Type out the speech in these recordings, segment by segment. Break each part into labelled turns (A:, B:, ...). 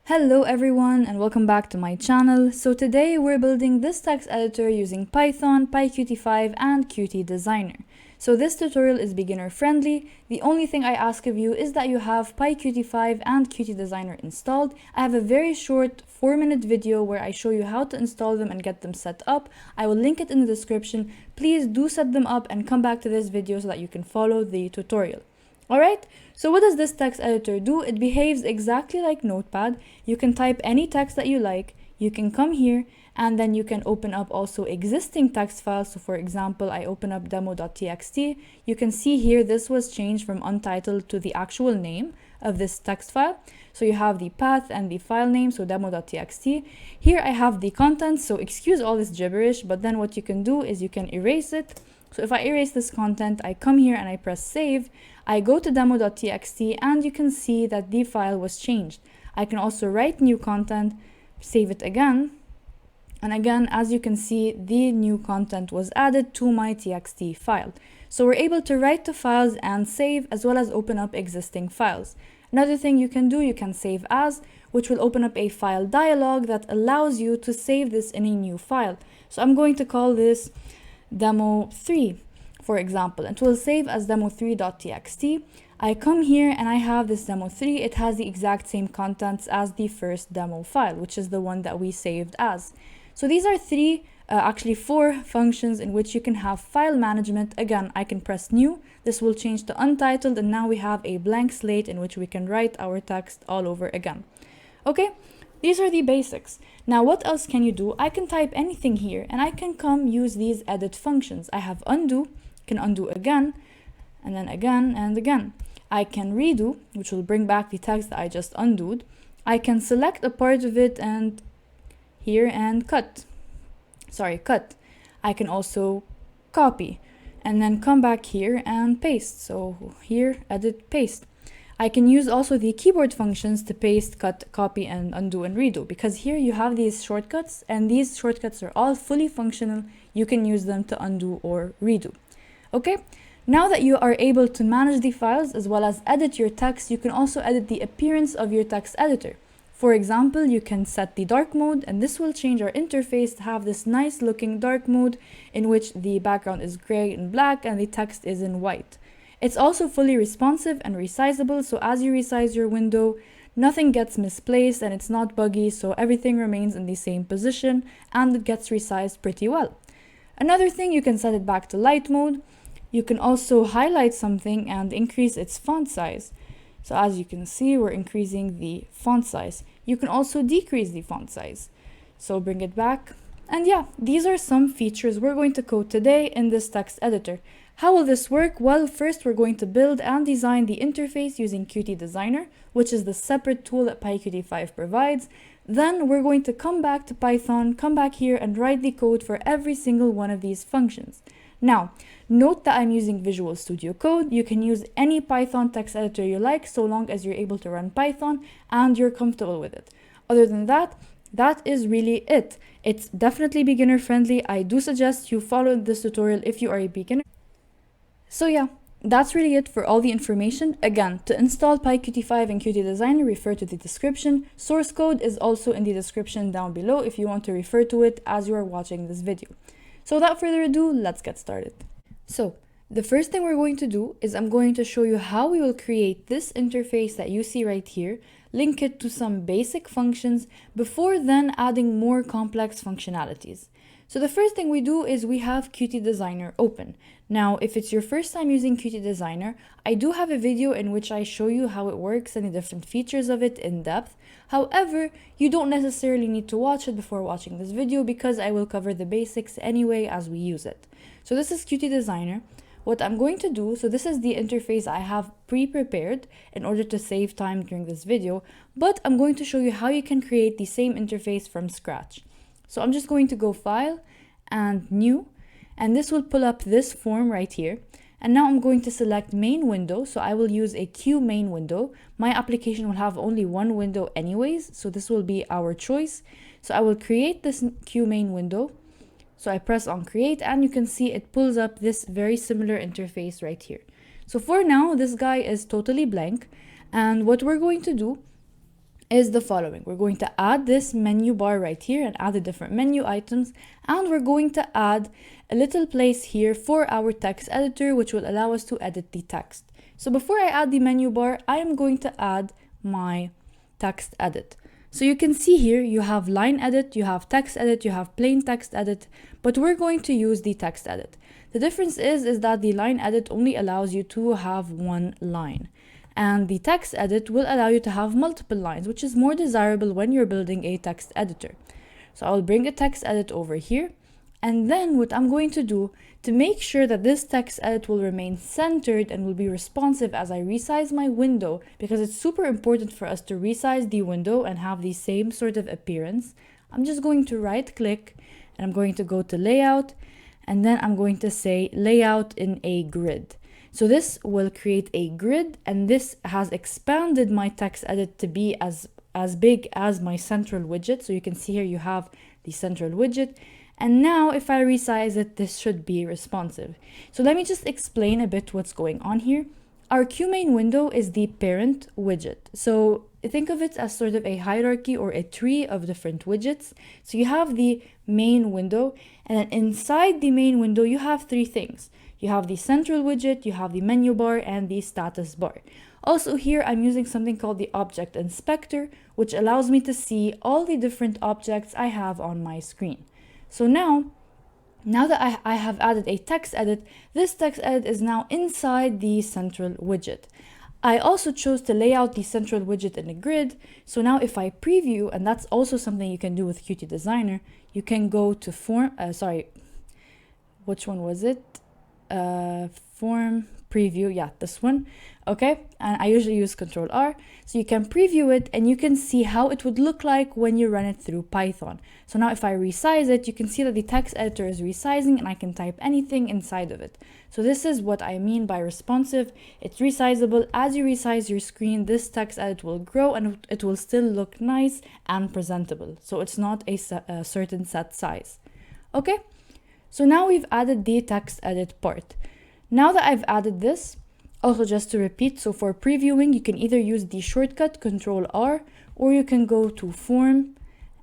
A: Hello everyone and welcome back to my channel. So today we're building this text editor using Python, PyQt5 and QtDesigner. So this tutorial is beginner friendly. The only thing I ask of you is that you have PyQt5 and QtDesigner installed. I have a very short 4-minute video where I show you how to install them and get them set up. I will link it in the description. Please do set them up and come back to this video so that you can follow the tutorial. Alright, so what does this text editor do? It behaves exactly like Notepad. You can type any text that you like, you can come here, and then you can open up also existing text files. So for example, I open up demo.txt. You can see here this was changed from untitled to the actual name of this text file. So you have the path and the file name, so demo.txt. Here I have the contents, so excuse all this gibberish, but then what you can do is you can erase it. So if I erase this content, I come here and I press save. I go to demo.txt and you can see that the file was changed. I can also write new content, save it again. And again, as you can see, the new content was added to my txt file. So we're able to write to files and save, as well as open up existing files. Another thing you can do, you can save as, which will open up a file dialog that allows you to save this in a new file. So I'm going to call this demo3, for example, and it will save as demo3.txt. I come here and I have this demo3. It has the exact same contents as the first demo file, which is the one that we saved as. So these are actually four functions in which you can have file management. Again, I can press new. This will change to untitled, and now we have a blank slate in which we can write our text all over again. Okay, these are the basics. Now, what else can you do? I can type anything here, and I can come use these edit functions. I have undo, can undo again, and then again and again. I can redo, which will bring back the text that I just undoed. I can select a part of it and here and cut. I can also copy and then come back here and paste. So here, edit, paste. I can use also the keyboard functions to paste, cut, copy, and undo and redo, because here you have these shortcuts, and these shortcuts are all fully functional. You can use them to undo or redo. Okay, now that you are able to manage the files as well as edit your text, you can also edit the appearance of your text editor. For example, you can set the dark mode, and this will change our interface to have this nice looking dark mode in which the background is gray and black and the text is in white. It's also fully responsive and resizable, so as you resize your window, nothing gets misplaced and it's not buggy, so everything remains in the same position and it gets resized pretty well. Another thing, you can set it back to light mode. You can also highlight something and increase its font size. So as you can see, we're increasing the font size. You can also decrease the font size. So bring it back. And yeah, these are some features we're going to code today in this text editor. How will this work? Well, first we're going to build and design the interface using QtDesigner, which is the separate tool that PyQt5 provides. Then we're going to come back to Python, come back here and write the code for every single one of these functions. Now, note that I'm using Visual Studio Code. You can use any Python text editor you like, so long as you're able to run Python and you're comfortable with it. Other than that, that is really it. It's definitely beginner friendly. I do suggest you follow this tutorial if you are a beginner. So yeah, that's really it for all the information. Again, to install PyQt5 and QtDesigner, refer to the description. Source code is also in the description down below if you want to refer to it as you are watching this video. So without further ado, let's get started. So the first thing we're going to do is I'm going to show you how we will create this interface that you see right here, link it to some basic functions before then adding more complex functionalities. So the first thing we do is we have QtDesigner open. Now, if it's your first time using QtDesigner, I do have a video in which I show you how it works and the different features of it in depth. However, you don't necessarily need to watch it before watching this video because I will cover the basics anyway as we use it. So this is QtDesigner. What I'm going to do, so this is the interface I have pre-prepared in order to save time during this video, but I'm going to show you how you can create the same interface from scratch. So I'm just going to go File and New, and this will pull up this form right here. And now I'm going to select Main Window, so I will use a QMain window. My application will have only one window anyways, so this will be our choice. So I will create this QMain window. So I press on Create, and you can see it pulls up this very similar interface right here. So for now, this guy is totally blank, and what we're going to do is the following. We're going to add this menu bar right here and add the different menu items, and we're going to add a little place here for our text editor, which will allow us to edit the text. So before I add the menu bar, I am going to add my text edit. So you can see here, you have line edit, you have text edit, you have plain text edit, but we're going to use the text edit. The difference is that the line edit only allows you to have one line, and the text edit will allow you to have multiple lines, which is more desirable when you're building a text editor. So I'll bring a text edit over here, and then what I'm going to do to make sure that this text edit will remain centered and will be responsive as I resize my window, because it's super important for us to resize the window and have the same sort of appearance, I'm just going to right click and I'm going to go to layout, and then I'm going to say layout in a grid. So this will create a grid, and this has expanded my text edit to be as big as my central widget. So you can see here you have the central widget. And now if I resize it, this should be responsive. So let me just explain a bit what's going on here. Our QMain window is the parent widget. So think of it as sort of a hierarchy or a tree of different widgets. So you have the main window, and then inside the main window, you have three things. You have the central widget, you have the menu bar, and the status bar. Also here, I'm using something called the object inspector, which allows me to see all the different objects I have on my screen. So now that I have added a text edit, this text edit is now inside the central widget. I also chose to lay out the central widget in a grid. So now if I preview, and that's also something you can do with QtDesigner, you can go to which one was it? Form preview, yeah, this one. Okay, and I usually use Control R, so you can preview it and you can see how it would look like when you run it through Python. So now if I resize it, you can see that the text editor is resizing and I can type anything inside of it. So this is what I mean by responsive. It's resizable. As you resize your screen, this text edit will grow and it will still look nice and presentable. So it's not a certain set size. Okay, so now we've added the text edit part. Now that I've added this, also just to repeat, so for previewing, you can either use the shortcut Control R, or you can go to Form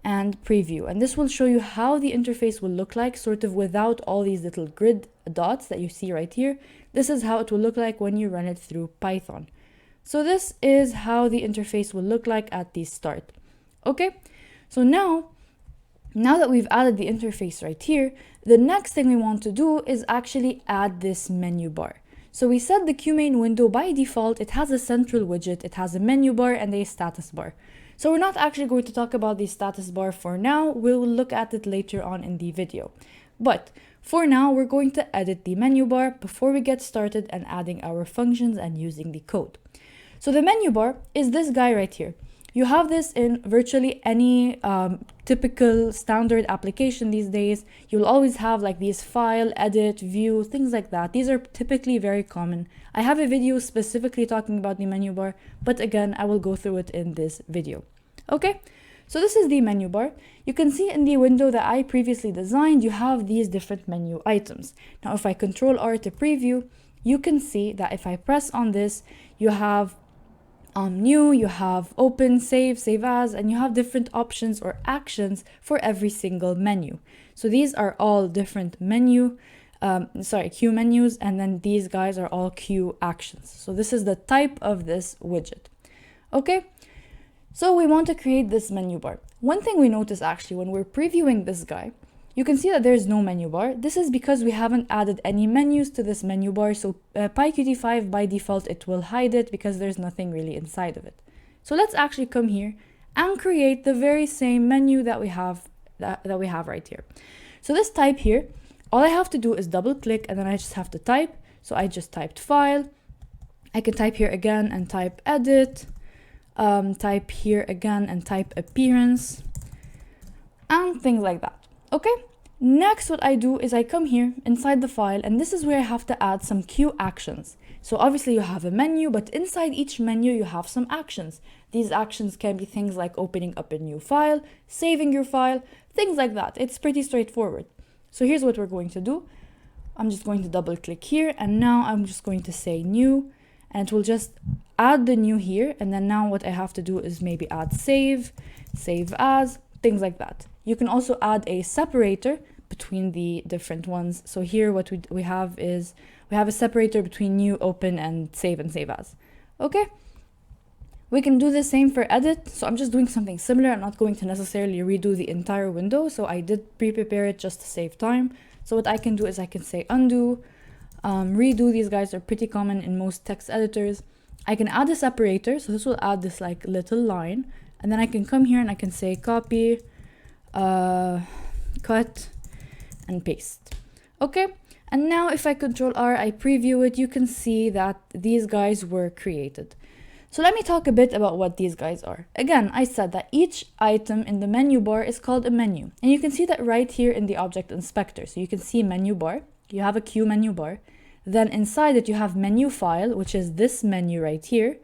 A: and Preview. And this will show you how the interface will look like, sort of without all these little grid dots that you see right here. This is how it will look like when you run it through Python. So this is how the interface will look like at the start. Okay, so now that we've added the interface right here, the next thing we want to do is actually add this menu bar. So we said the QMain window by default, it has a central widget, it has a menu bar and a status bar. So we're not actually going to talk about the status bar for now, we'll look at it later on in the video. But for now, we're going to edit the menu bar before we get started and adding our functions and using the code. So the menu bar is this guy right here. You have this in virtually any typical standard application these days. You'll always have like these file, edit, view, things like that. These are typically very common. I have a video specifically talking about the menu bar, but again, I will go through it in this video. Okay, so this is the menu bar. You can see in the window that I previously designed, you have these different menu items. Now, if I Control R to preview, you can see that if I press on this, you have new, you have open, save as, and you have different options or actions for every single menu. So these are all different Q menus, and then these guys are all QActions. So this is the type of this widget. Okay, so we want to create this menu bar. One thing we notice actually when we're previewing this guy, you can see that there's no menu bar. This is because we haven't added any menus to this menu bar. So PyQt5 by default, it will hide it because there's nothing really inside of it. So let's actually come here and create the very same menu that we have right here. So this type here, all I have to do is double click and then I just have to type. So I just typed file. I can type here again and type edit, type here again and type appearance and things like that. Okay, next what I do is I come here inside the file, and this is where I have to add some QActions. So obviously you have a menu, but inside each menu you have some actions. These actions can be things like opening up a new file, saving your file, things like that. It's pretty straightforward. So here's what we're going to do. I'm just going to double click here, and now I'm just going to say new, and it will just add the new here. And then now what I have to do is maybe add save as, things like that. You can also add a separator between the different ones. So here what we have is we have a separator between new, open, and save as. Okay. We can do the same for edit. So I'm just doing something similar. I'm not going to necessarily redo the entire window. So I did pre-prepare it just to save time. So what I can do is I can say undo, redo. These guys are pretty common in most text editors. I can add a separator. So this will add this like little line. And then I can come here and I can say copy, cut, and paste. Okay. And now if I Control R, I preview it, you can see that these guys were created. So let me talk a bit about what these guys are. Again, I said that each item in the menu bar is called a menu. And you can see that right here in the object inspector. So you can see menu bar, you have a QMenuBar. Then inside it you have menu file, which is this menu right here.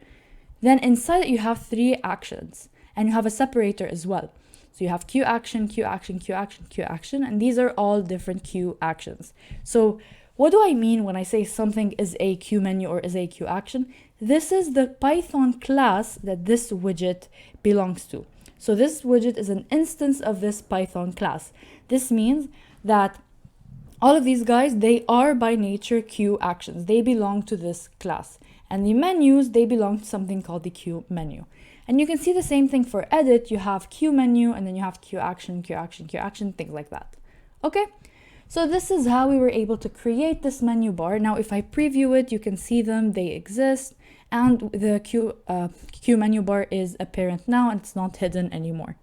A: Then inside it you have 3 actions and you have a separator as well. So you have QAction, QAction, QAction, QAction, and these are all different QActions. So what do I mean when I say something is a QMenu or is a QAction? This is the Python class that this widget belongs to. So this widget is an instance of this Python class. This means that all of these guys, they are by nature QActions. They belong to this class. And the menus, they belong to something called the QMenu. And you can see the same thing for edit. You have QMenu and then you have QAction, QAction, QAction, things like that. Okay. So this is how we were able to create this menu bar. Now, if I preview it, you can see them, they exist, and the QMenuBar is apparent now and it's not hidden anymore.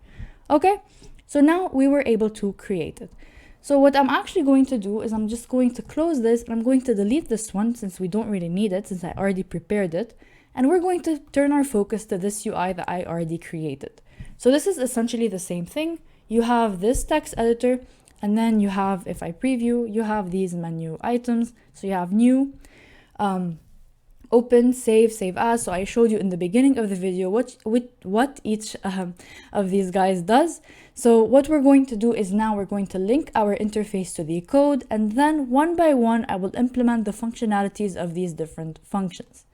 A: Okay, so now we were able to create it. So what I'm actually going to do is I'm just going to close this and I'm going to delete this one since we don't really need it, since I already prepared it. And we're going to turn our focus to this UI that I already created. So this is essentially the same thing. You have this text editor, and then you have, if I preview, you have these menu items. So you have new, open, save as. So I showed you in the beginning of the video what each of these guys does. So what we're going to do is now we're going to link our interface to the code, and then one by one, I will implement the functionalities of these different functions.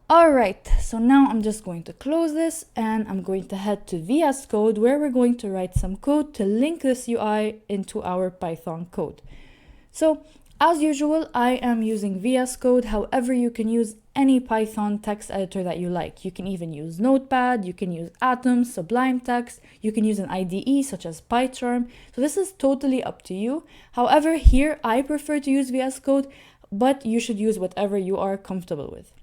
A: All right, so now I'm just going to close this and I'm going to head to VS Code, where we're going to write some code to link this UI into our Python code. So as usual, I am using VS Code. However, you can use any Python text editor that you like. You can even use Notepad, you can use Atom, Sublime Text, you can use an IDE such as PyCharm. So this is totally up to you. However, here I prefer to use VS Code, but you should use whatever you are comfortable with.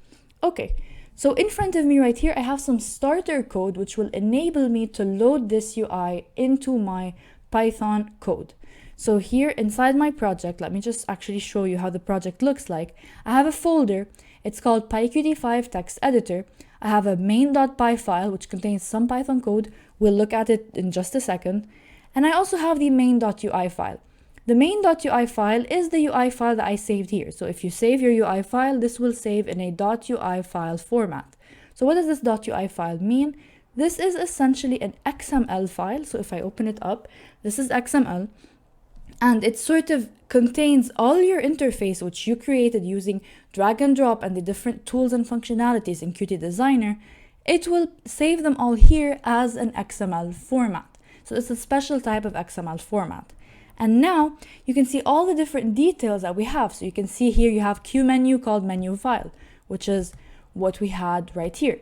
A: Okay, so in front of me right here, I have some starter code which will enable me to load this UI into my Python code. So here inside my project, let me just actually show you how the project looks like. I have a folder, it's called PyQt5 text editor. I have a main.py file which contains some Python code. We'll look at it in just a second. And I also have the main.ui file. The main.ui file is the UI file that I saved here. So if you save your UI file, this will save in a .ui file format. So what does this .ui file mean? This is essentially an XML file. So if I open it up, this is XML. And it sort of contains all your interface which you created using drag and drop and the different tools and functionalities in QtDesigner. It will save them all here as an XML format. So it's a special type of XML format. And now you can see all the different details that we have. So you can see here you have QMenu called menu file, which is what we had right here.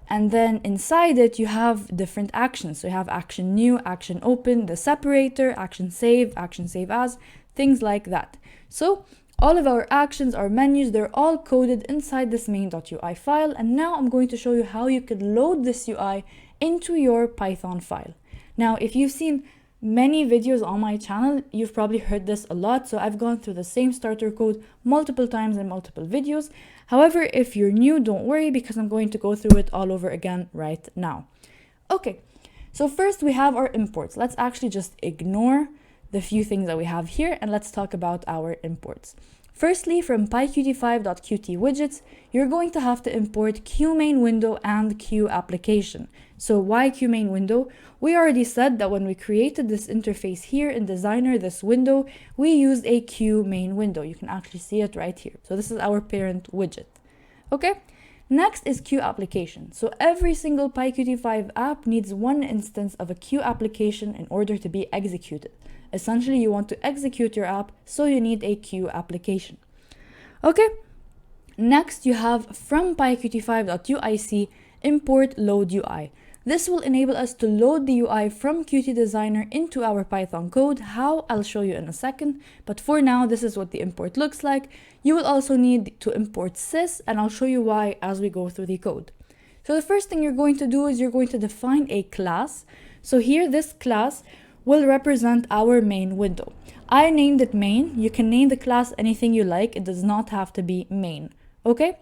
A: And then inside it, you have different actions. So you have action new, action open, the separator, action save as, things like that. So all of our actions, our menus, they're all coded inside this main.ui file. And now I'm going to show you how you could load this UI into your Python file. Now, if you've seen many videos on my channel, you've probably heard this a lot. So I've gone through the same starter code multiple times in multiple videos. However, if you're new, don't worry because I'm going to go through it all over again right now. Okay, so first we have our imports. Let's actually just ignore the few things that we have here and let's talk about our imports. Firstly, from PyQt5.qt widgets, you're going to have to import QMain window and QApplication. So why QMain window? We already said that when we created this interface here in Designer, this window, we used a QMain window. You can actually see it right here. So this is our parent widget. Okay, next is QApplication. So every single PyQt5 app needs one instance of a QApplication in order to be executed. Essentially, you want to execute your app, so you need a QApplication. Okay, next you have from PyQt5.uic import load UI. This will enable us to load the UI from QtDesigner into our Python code. How? I'll show you in a second, but for now, this is what the import looks like. You will also need to import sys, and I'll show you why as we go through the code. So the first thing you're going to do is you're going to define a class. So here, this class will represent our main window. I named it main. You can name the class anything you like. It does not have to be main, okay?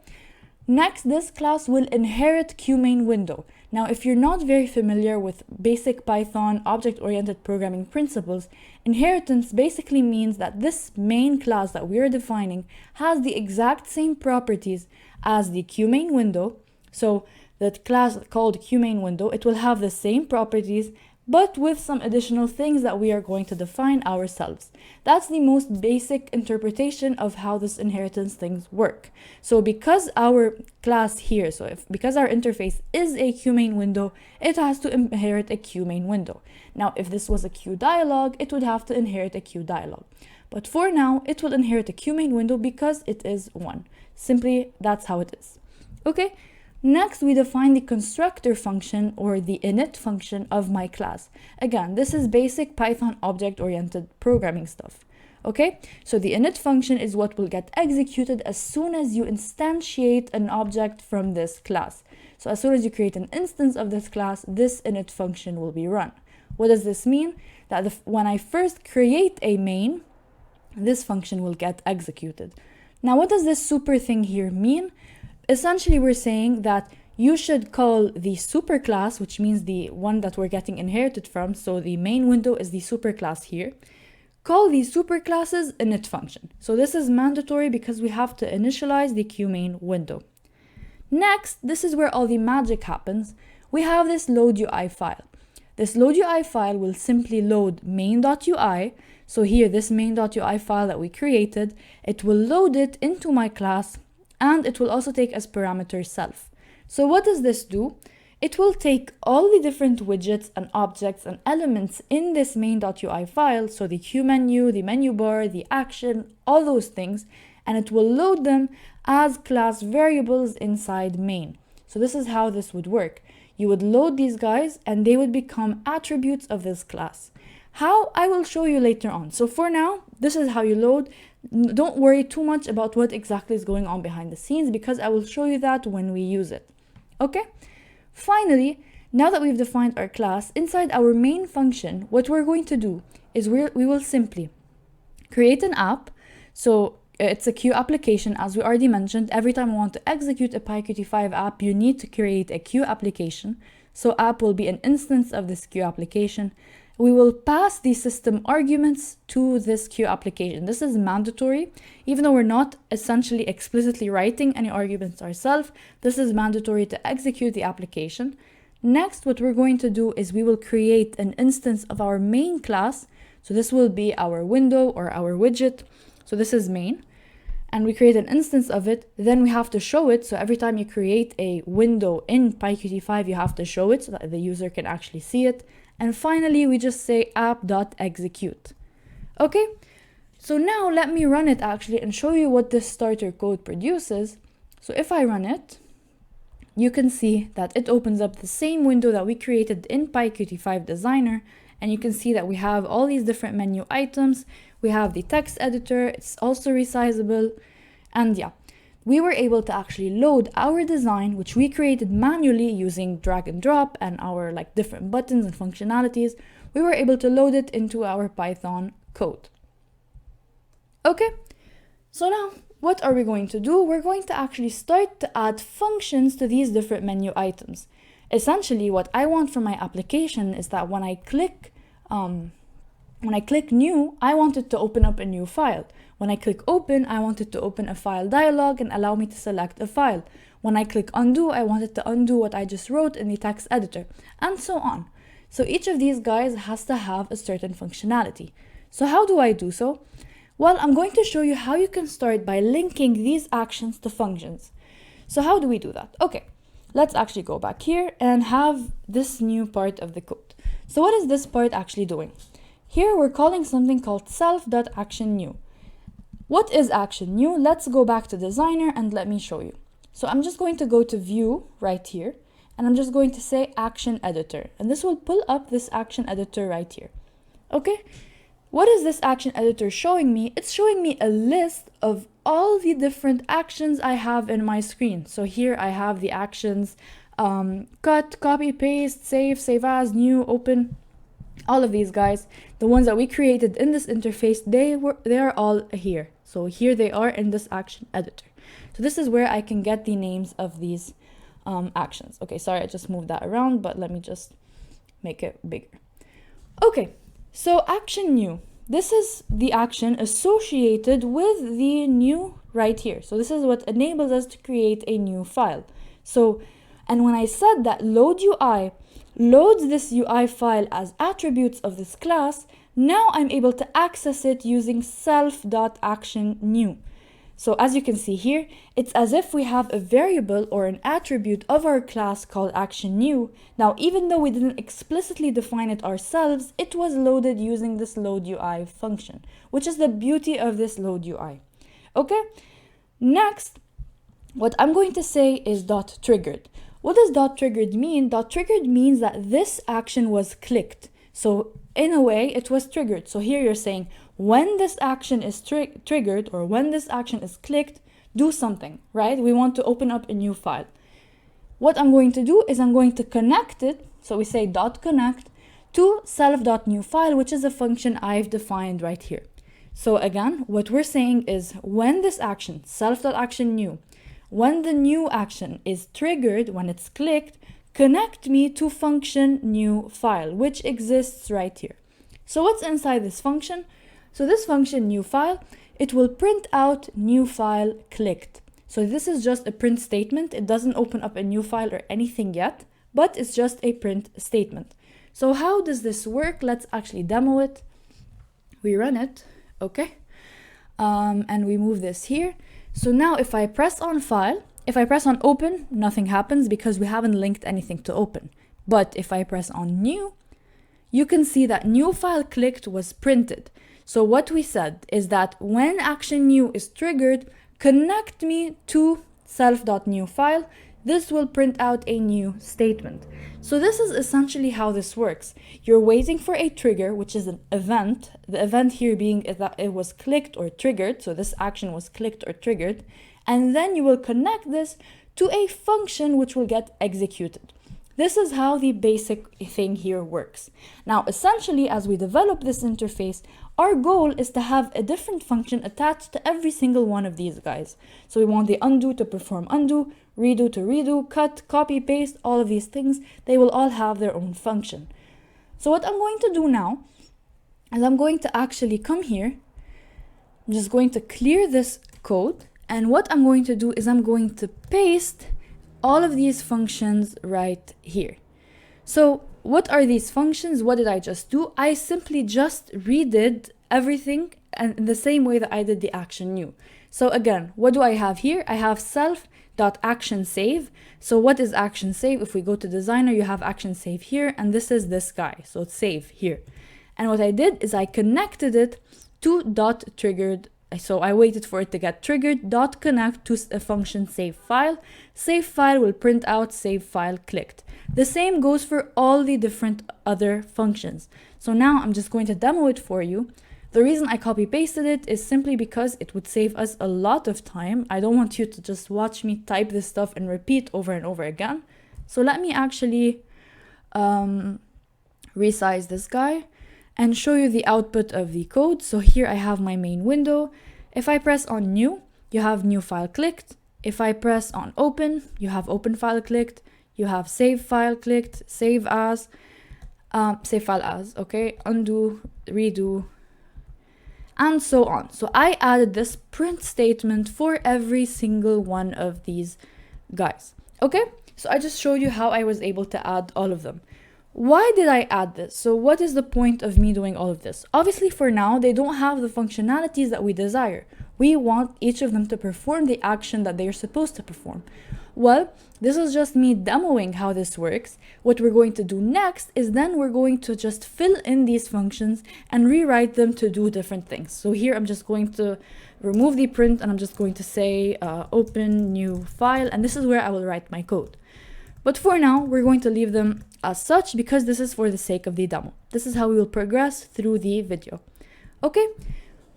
A: Next, this class will inherit QMain window. Now, if you're not very familiar with basic Python object-oriented programming principles, inheritance basically means that this main class that we are defining has the exact same properties as the QMain window. So that class called QMain window, it will have the same properties, but with some additional things that we are going to define ourselves. That's the most basic interpretation of how this inheritance things work. So because our class here, because our interface is a QMain window, it has to inherit a QMain window. Now, if this was a QDialog, it would have to inherit a QDialog. But for now, it will inherit a QMain window because it is one. Simply, that's how it is. Okay? Next, we define the constructor function or the init function of my class. Again, this is basic Python object-oriented programming stuff. Okay, so the init function is what will get executed as soon as you instantiate an object from this class. So as soon as you create an instance of this class, this init function will be run. What does this mean? That when I first create a main, this function will get executed. Now, what does this super thing here mean? Essentially, we're saying that you should call the superclass, which means the one that we're getting inherited from, so the main window is the superclass here. Call these superclasses init function. So this is mandatory because we have to initialize the QMain window. Next, this is where all the magic happens. We have this load UI file. This load UI file will simply load main.ui. So here, this main.ui file that we created, it will load it into my class, and it will also take as parameter self. So what does this do? It will take all the different widgets and objects and elements in this main.ui file, so the QMenu, the menu bar, the action, all those things, and it will load them as class variables inside main. So this is how this would work. You would load these guys and they would become attributes of this class. How? I will show you later on. So for now, this is how you load. Don't worry too much about what exactly is going on behind the scenes because I will show you that when we use it. Okay? Finally, now that we've defined our class, inside our main function, what we're going to do is we will simply create an app. So it's a Q application, as we already mentioned. Every time we want to execute a PyQt5 app, you need to create a Q application. So app will be an instance of this Q application. We will pass the system arguments to this Q application. This is mandatory. Even though we're not essentially explicitly writing any arguments ourselves, this is mandatory to execute the application. Next, what we're going to do is we will create an instance of our main class. So this will be our window or our widget. So this is main. And we create an instance of it. Then we have to show it. So every time you create a window in PyQt5, you have to show it so that the user can actually see it. And finally, we just say app.execute. Okay, so now let me run it actually and show you what this starter code produces. So if I run it, you can see that it opens up the same window that we created in PyQt5 Designer. And you can see that we have all these different menu items. We have the text editor. It's also resizable. And yeah, we were able to actually load our design, which we created manually using drag and drop and our different buttons and functionalities. We were able to load it into our Python code. Okay, so now what are we going to do? We're going to actually start to add functions to these different menu items. Essentially, what I want from my application is that when I click new, I want it to open up a new file. When I click open, I want it to open a file dialog and allow me to select a file. When I click undo, I want it to undo what I just wrote in the text editor, and so on. So each of these guys has to have a certain functionality. So how do I do so? Well, I'm going to show you how you can start by linking these actions to functions. So how do we do that? Okay, let's actually go back here and have this new part of the code. So what is this part actually doing? Here we're calling something called self.actionNew. What is action new? Let's go back to designer and let me show you. So I'm just going to go to view right here, and I'm just going to say action editor, and this will pull up this action editor right here. Okay, what is this action editor showing me? It's showing me a list of all the different actions I have in my screen. So here I have the actions, cut, copy, paste, save as, new, open, all of these guys, the ones that we created in this interface, they are all here. So here they are in this action editor. So this is where I can get the names of these actions. Okay, sorry, I just moved that around, but let me just make it bigger. Okay, so action new. This is the action associated with the new right here. So this is what enables us to create a new file. So, and when I said that load UI loads this UI file as attributes of this class, now I'm able to access it using self.actionNew. So as you can see here, it's as if we have a variable or an attribute of our class called actionNew. Now, even though we didn't explicitly define it ourselves, it was loaded using this load UI function, which is the beauty of this load UI. Okay, next, what I'm going to say is .triggered. What does .triggered mean? .triggered means that this action was clicked. So in a way, it was triggered. So here you're saying, when this action is triggered, or when this action is clicked, do something, right? We want to open up a new file. What I'm going to do is I'm going to connect it. So we say .connect to self.newFile, which is a function I've defined right here. So again, what we're saying is when this action, self.actionNew, when the new action is triggered, when it's clicked, connect me to function new file, which exists right here. So what's inside this function? So this function new file, it will print out new file clicked. So this is just a print statement. It doesn't open up a new file or anything yet, but it's just a print statement. So how does this work? Let's actually demo it. We run it, okay? And we move this here. So now if I press on file, if I press on open, nothing happens because we haven't linked anything to open. But if I press on new, you can see that new file clicked was printed. So what we said is that when action new is triggered, connect me to self.newFile. This will print out a new statement. So this is essentially how this works. You're waiting for a trigger, which is an event. The event here being that it was clicked or triggered. So this action was clicked or triggered. And then you will connect this to a function which will get executed. This is how the basic thing here works. Now, essentially, as we develop this interface, our goal is to have a different function attached to every single one of these guys. So we want the undo to perform undo, redo to redo, cut, copy, paste, all of these things. They will all have their own function. So what I'm going to do now is I'm going to actually come here. I'm just going to clear this code. And what I'm going to do is I'm going to paste all of these functions right here. So what are these functions? What did I just do? I simply just redid everything and in the same way that I did the action new. So again, what do I have here? I have self.actionSave. So what is action save? If we go to designer, you have action save here, and this is this guy. So it's save here. And what I did is I connected it to .triggered. So I waited for it to get triggered, .connect to a function save file. Save file will print out save file clicked. The same goes for all the different other functions. So now I'm just going to demo it for you. The reason I copy pasted it is simply because it would save us a lot of time. I don't want you to just watch me type this stuff and repeat over and over again. So let me actually resize this guy and show you the output of the code. So here I have my main window. If I press on new, you have new file clicked. If I press on open, you have open file clicked. You have save file clicked, save file as, okay, undo, redo, and so on. So I added this print statement for every single one of these guys. Okay, so I just showed you how I was able to add all of them. Why did I add this? So what is the point of me doing all of this? Obviously for now, they don't have the functionalities that we desire. We want each of them to perform the action that they're supposed to perform. Well, this is just me demoing how this works. What we're going to do next is then we're going to just fill in these functions and rewrite them to do different things. So here I'm just going to remove the print and I'm just going to say open new file, and this is where I will write my code. But for now, we're going to leave them as such because this is for the sake of the demo. This is how we will progress through the video. Okay,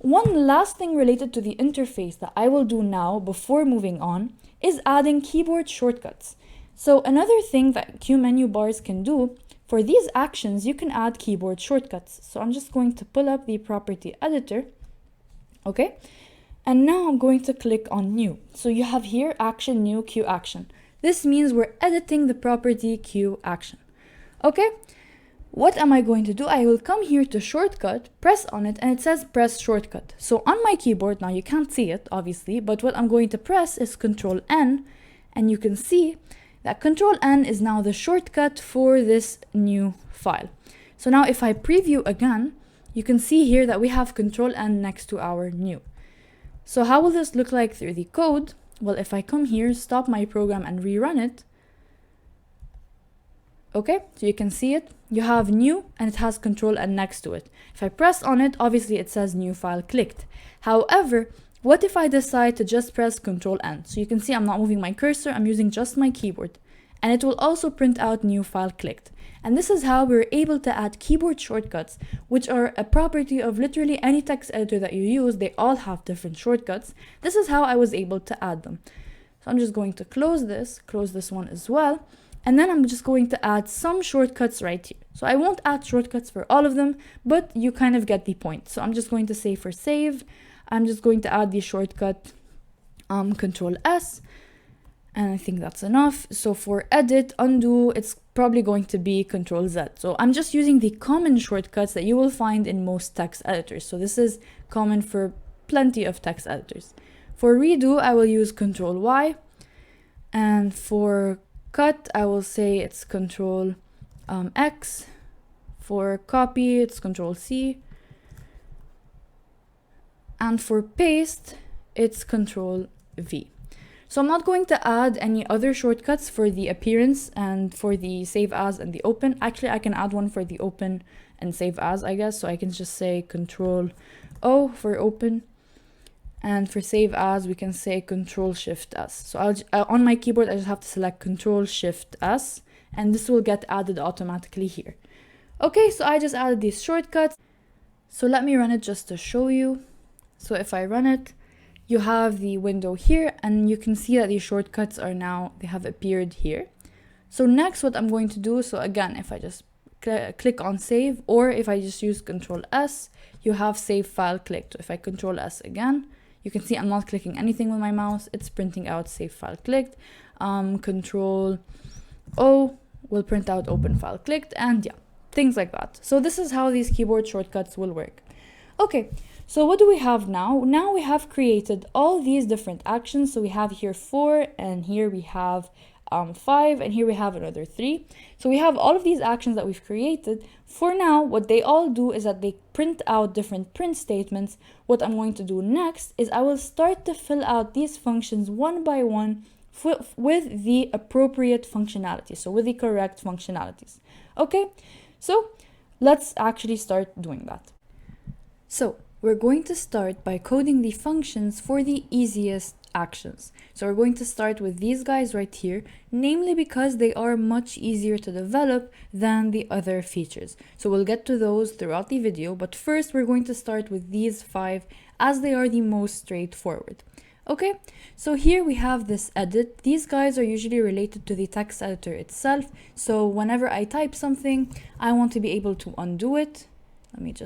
A: one last thing related to the interface that I will do now before moving on is adding keyboard shortcuts. So another thing that QMenuBars can do, for these actions, you can add keyboard shortcuts. So I'm just going to pull up the property editor. Okay, and now I'm going to click on new. So you have here action new QAction. This means we're editing the property QAction. Okay, what am I going to do? I will come here to shortcut, press on it, and it says press shortcut. So on my keyboard, now you can't see it obviously, but what I'm going to press is Control N, and you can see that Control N is now the shortcut for this new file. So now if I preview again, you can see here that we have Control N next to our new. So how will this look like through the code? Well, if I come here, stop my program and rerun it, okay, so you can see it. You have new and it has Control N next to it. If I press on it, obviously it says new file clicked. However, what if I decide to just press Control N? So you can see I'm not moving my cursor, I'm using just my keyboard. And it will also print out new file clicked. And this is how we're able to add keyboard shortcuts, which are a property of literally any text editor that you use. They all have different shortcuts. This is how I was able to add them. So I'm just going to close this one as well. And then I'm just going to add some shortcuts right here. So I won't add shortcuts for all of them, but you kind of get the point. So I'm just going to say for save, I'm just going to add the shortcut Control S, and I think that's enough. So for edit, undo, it's probably going to be Control Z. So I'm just using the common shortcuts that you will find in most text editors. So this is common for plenty of text editors. For redo, I will use Control Y, and for cut, I will say it's Control X. For copy, it's Control C. And for paste, it's Control V. So I'm not going to add any other shortcuts for the appearance and for the save as and the open. Actually, I can add one for the open and save as, I guess. So I can just say Control O for open. And for save as, we can say Control Shift S. So on my keyboard, I just have to select Control Shift S, and this will get added automatically here. Okay, so I just added these shortcuts. So let me run it just to show you. So if I run it, you have the window here, and you can see that these shortcuts are now, they have appeared here. So next, what I'm going to do, so again, if I just click on save, or if I just use Control S, you have save file clicked. So if I Control S again, you can see I'm not clicking anything with my mouse. It's printing out save file clicked. Control O will print out open file clicked, and yeah, things like that. So this is how these keyboard shortcuts will work. Okay, so what do we have now? Now we have created all these different actions. So we have here 4, and here we have 5, and here we have another 3. So we have all of these actions that we've created. For now, what they all do is that they print out different print statements. What I'm going to do next is I will start to fill out these functions one by one with the appropriate functionality, so with the correct functionalities. Okay, so let's actually start doing that. So we're going to start by coding the functions for the easiest actions. So we're going to start with these guys right here, namely because they are much easier to develop than the other features. So we'll get to those throughout the video, but first we're going to start with these 5 as they are the most straightforward. Okay, so here we have this edit. These guys are usually related to the text editor itself. So whenever I type something, I want to be able to undo it.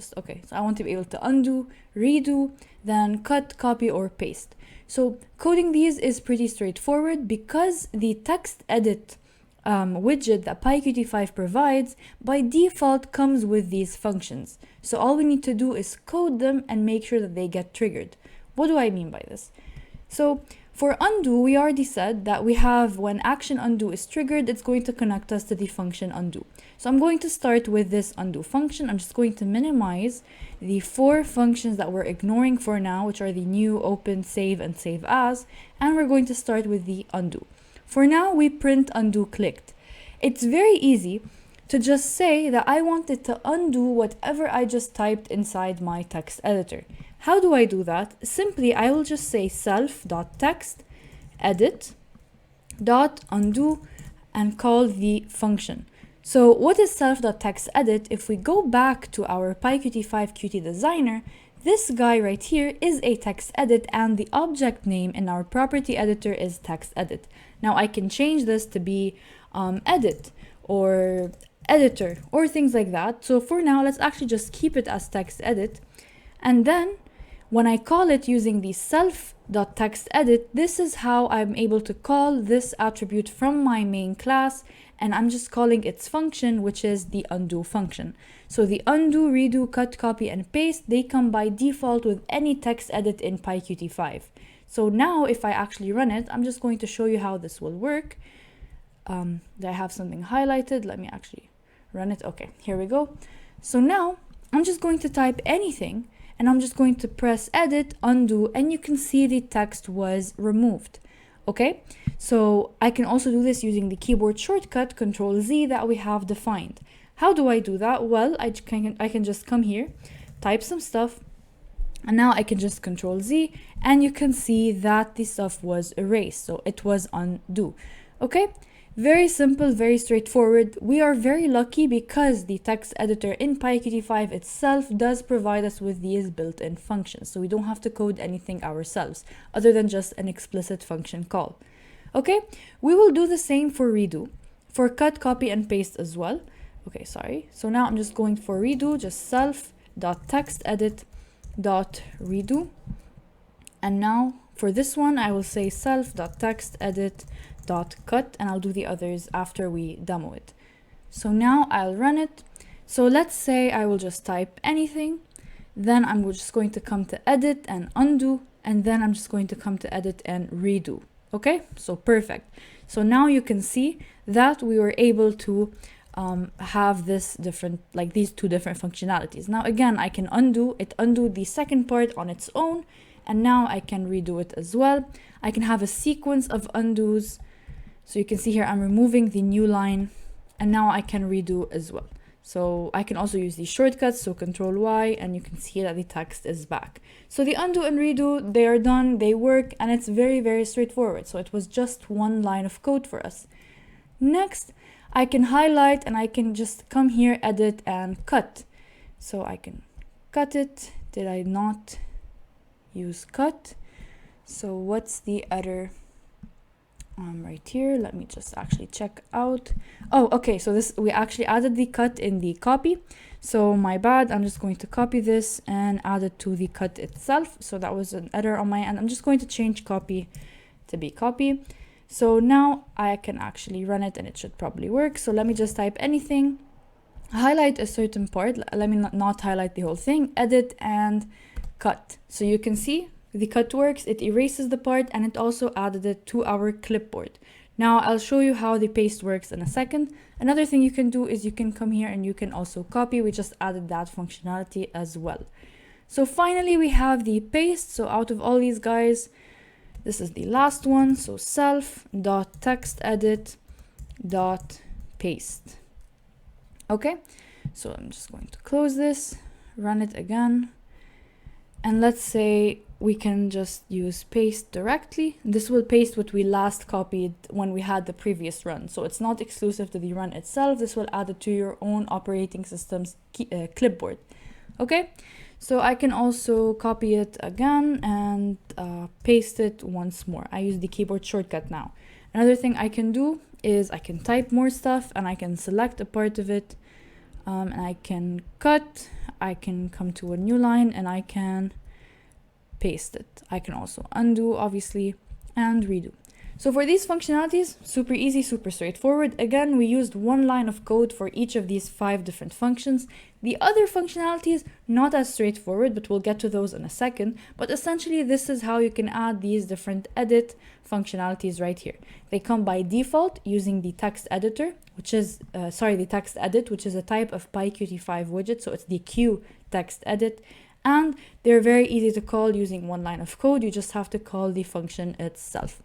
A: So I want to be able to undo, redo, then cut, copy, or paste. So coding these is pretty straightforward because the text edit widget that PyQt5 provides by default comes with these functions. So all we need to do is code them and make sure that they get triggered. What do I mean by this? So For undo, we already said that we have when action undo is triggered, it's going to connect us to the function undo. So I'm going to start with this undo function. I'm just going to minimize the 4 functions that we're ignoring for now, which are the new, open, save, and save as, and we're going to start with the undo. For now, we print undo clicked. It's very easy to just say that I want it to undo whatever I just typed inside my text editor. How do I do that? Simply, I will just say self.text edit .undo and call the function. So what is self.textEdit? If we go back to our PyQt5 QtDesigner, this guy right here is a text edit and the object name in our property editor is text edit. Now I can change this to be edit or editor or things like that. So for now, let's actually just keep it as text edit. And then when I call it using the self.textEdit, this is how I'm able to call this attribute from my main class, and I'm just calling its function, which is the undo function. So the undo, redo, cut, copy, and paste, they come by default with any text edit in PyQt5. So now if I actually run it, I'm just going to show you how this will work. Do I have something highlighted? Let me actually run it. Okay, here we go. So now I'm just going to type anything, and I'm just going to press edit, undo, and you can see the text was removed. Okay, so I can also do this using the keyboard shortcut Control-Z that we have defined. How do I do that? Well, I can just come here, type some stuff, and now I can just Control-Z, and you can see that the stuff was erased, so it was undo. Okay, very simple, very straightforward. We are very lucky because the text editor in PyQt5 itself does provide us with these built-in functions, so we don't have to code anything ourselves other than just an explicit function call. Okay, we will do the same for redo, for cut, copy, and paste as well. Okay, sorry. So now I'm just going for redo, just self.textEdit.redo. And now for this one, I will say self.textEdit.cut, and I'll do the others after we demo it. So now I'll run it. So let's say I will just type anything, then I'm just going to come to edit and undo, and then I'm just going to come to edit and redo. Okay, so perfect. So now you can see that we were able to have this different, like these two different functionalities. Now again, I can undo the second part on its own, and now I can redo it as well. I can have a sequence of undos. So you can see here I'm removing the new line, and now I can redo as well. So I can also use these shortcuts, so Control-Y, and you can see that the text is back. So the undo and redo, they are done, they work, and it's very, very straightforward. So it was just one line of code for us. Next, I can highlight and I can just come here, edit, and cut. So I can cut it. Did I not use cut? So what's the error? Right here, let me just actually check out. Oh, okay, so this, we actually added the cut in the copy. So my bad, I'm just going to copy this and add it to the cut itself. So that was an error on my end. I'm just going to change copy to be copy. So now I can actually run it and it should probably work. So let me just type anything, highlight a certain part. Let me not highlight the whole thing, edit and cut. So you can see the cut works, it erases the part, and it also added it to our clipboard. Now I'll show you how the paste works in a second. Another thing you can do is you can come here and you can also copy. We just added that functionality as well. So finally we have the paste. So out of all these guys, this is the last one. So self.textEdit.paste. Okay, so I'm just going to close this, run it again. And let's say we can just use paste directly. This will paste what we last copied when we had the previous run. So it's not exclusive to the run itself. This will add it to your own operating system's clipboard. Okay, so I can also copy it again and paste it once more. I use the keyboard shortcut now. Another thing I can do is I can type more stuff and I can select a part of it and I can cut. I can come to a new line and I can paste it. I can also undo, obviously, and redo. So for these functionalities, super easy, super straightforward. Again, we used one line of code for each of these 5 different functions. The other functionalities, not as straightforward, but we'll get to those in a second. But essentially, this is how you can add these different edit functionalities right here. They come by default using the text editor, which is, the text edit, which is a type of PyQt5 widget. So it's the Q text edit. And they're very easy to call using one line of code. You just have to call the function itself.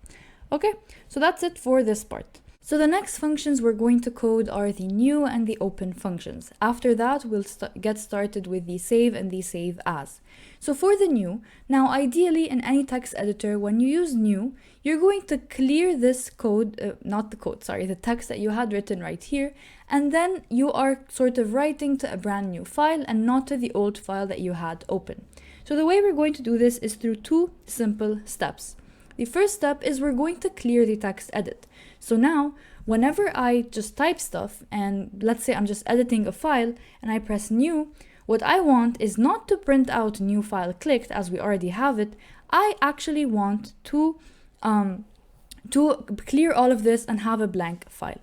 A: Okay, so that's it for this part. So the next functions we're going to code are the new and the open functions. After that, we'll get started with the save and the save as. So for the new, now ideally in any text editor, when you use new, you're going to clear this code, the text that you had written right here, and then you are sort of writing to a brand new file and not to the old file that you had open. So the way we're going to do this is through 2 simple steps. The first step is we're going to clear the text edit. So now, whenever I just type stuff, and let's say I'm just editing a file, and I press new, what I want is not to print out new file clicked as we already have it. I actually want to clear all of this and have a blank file.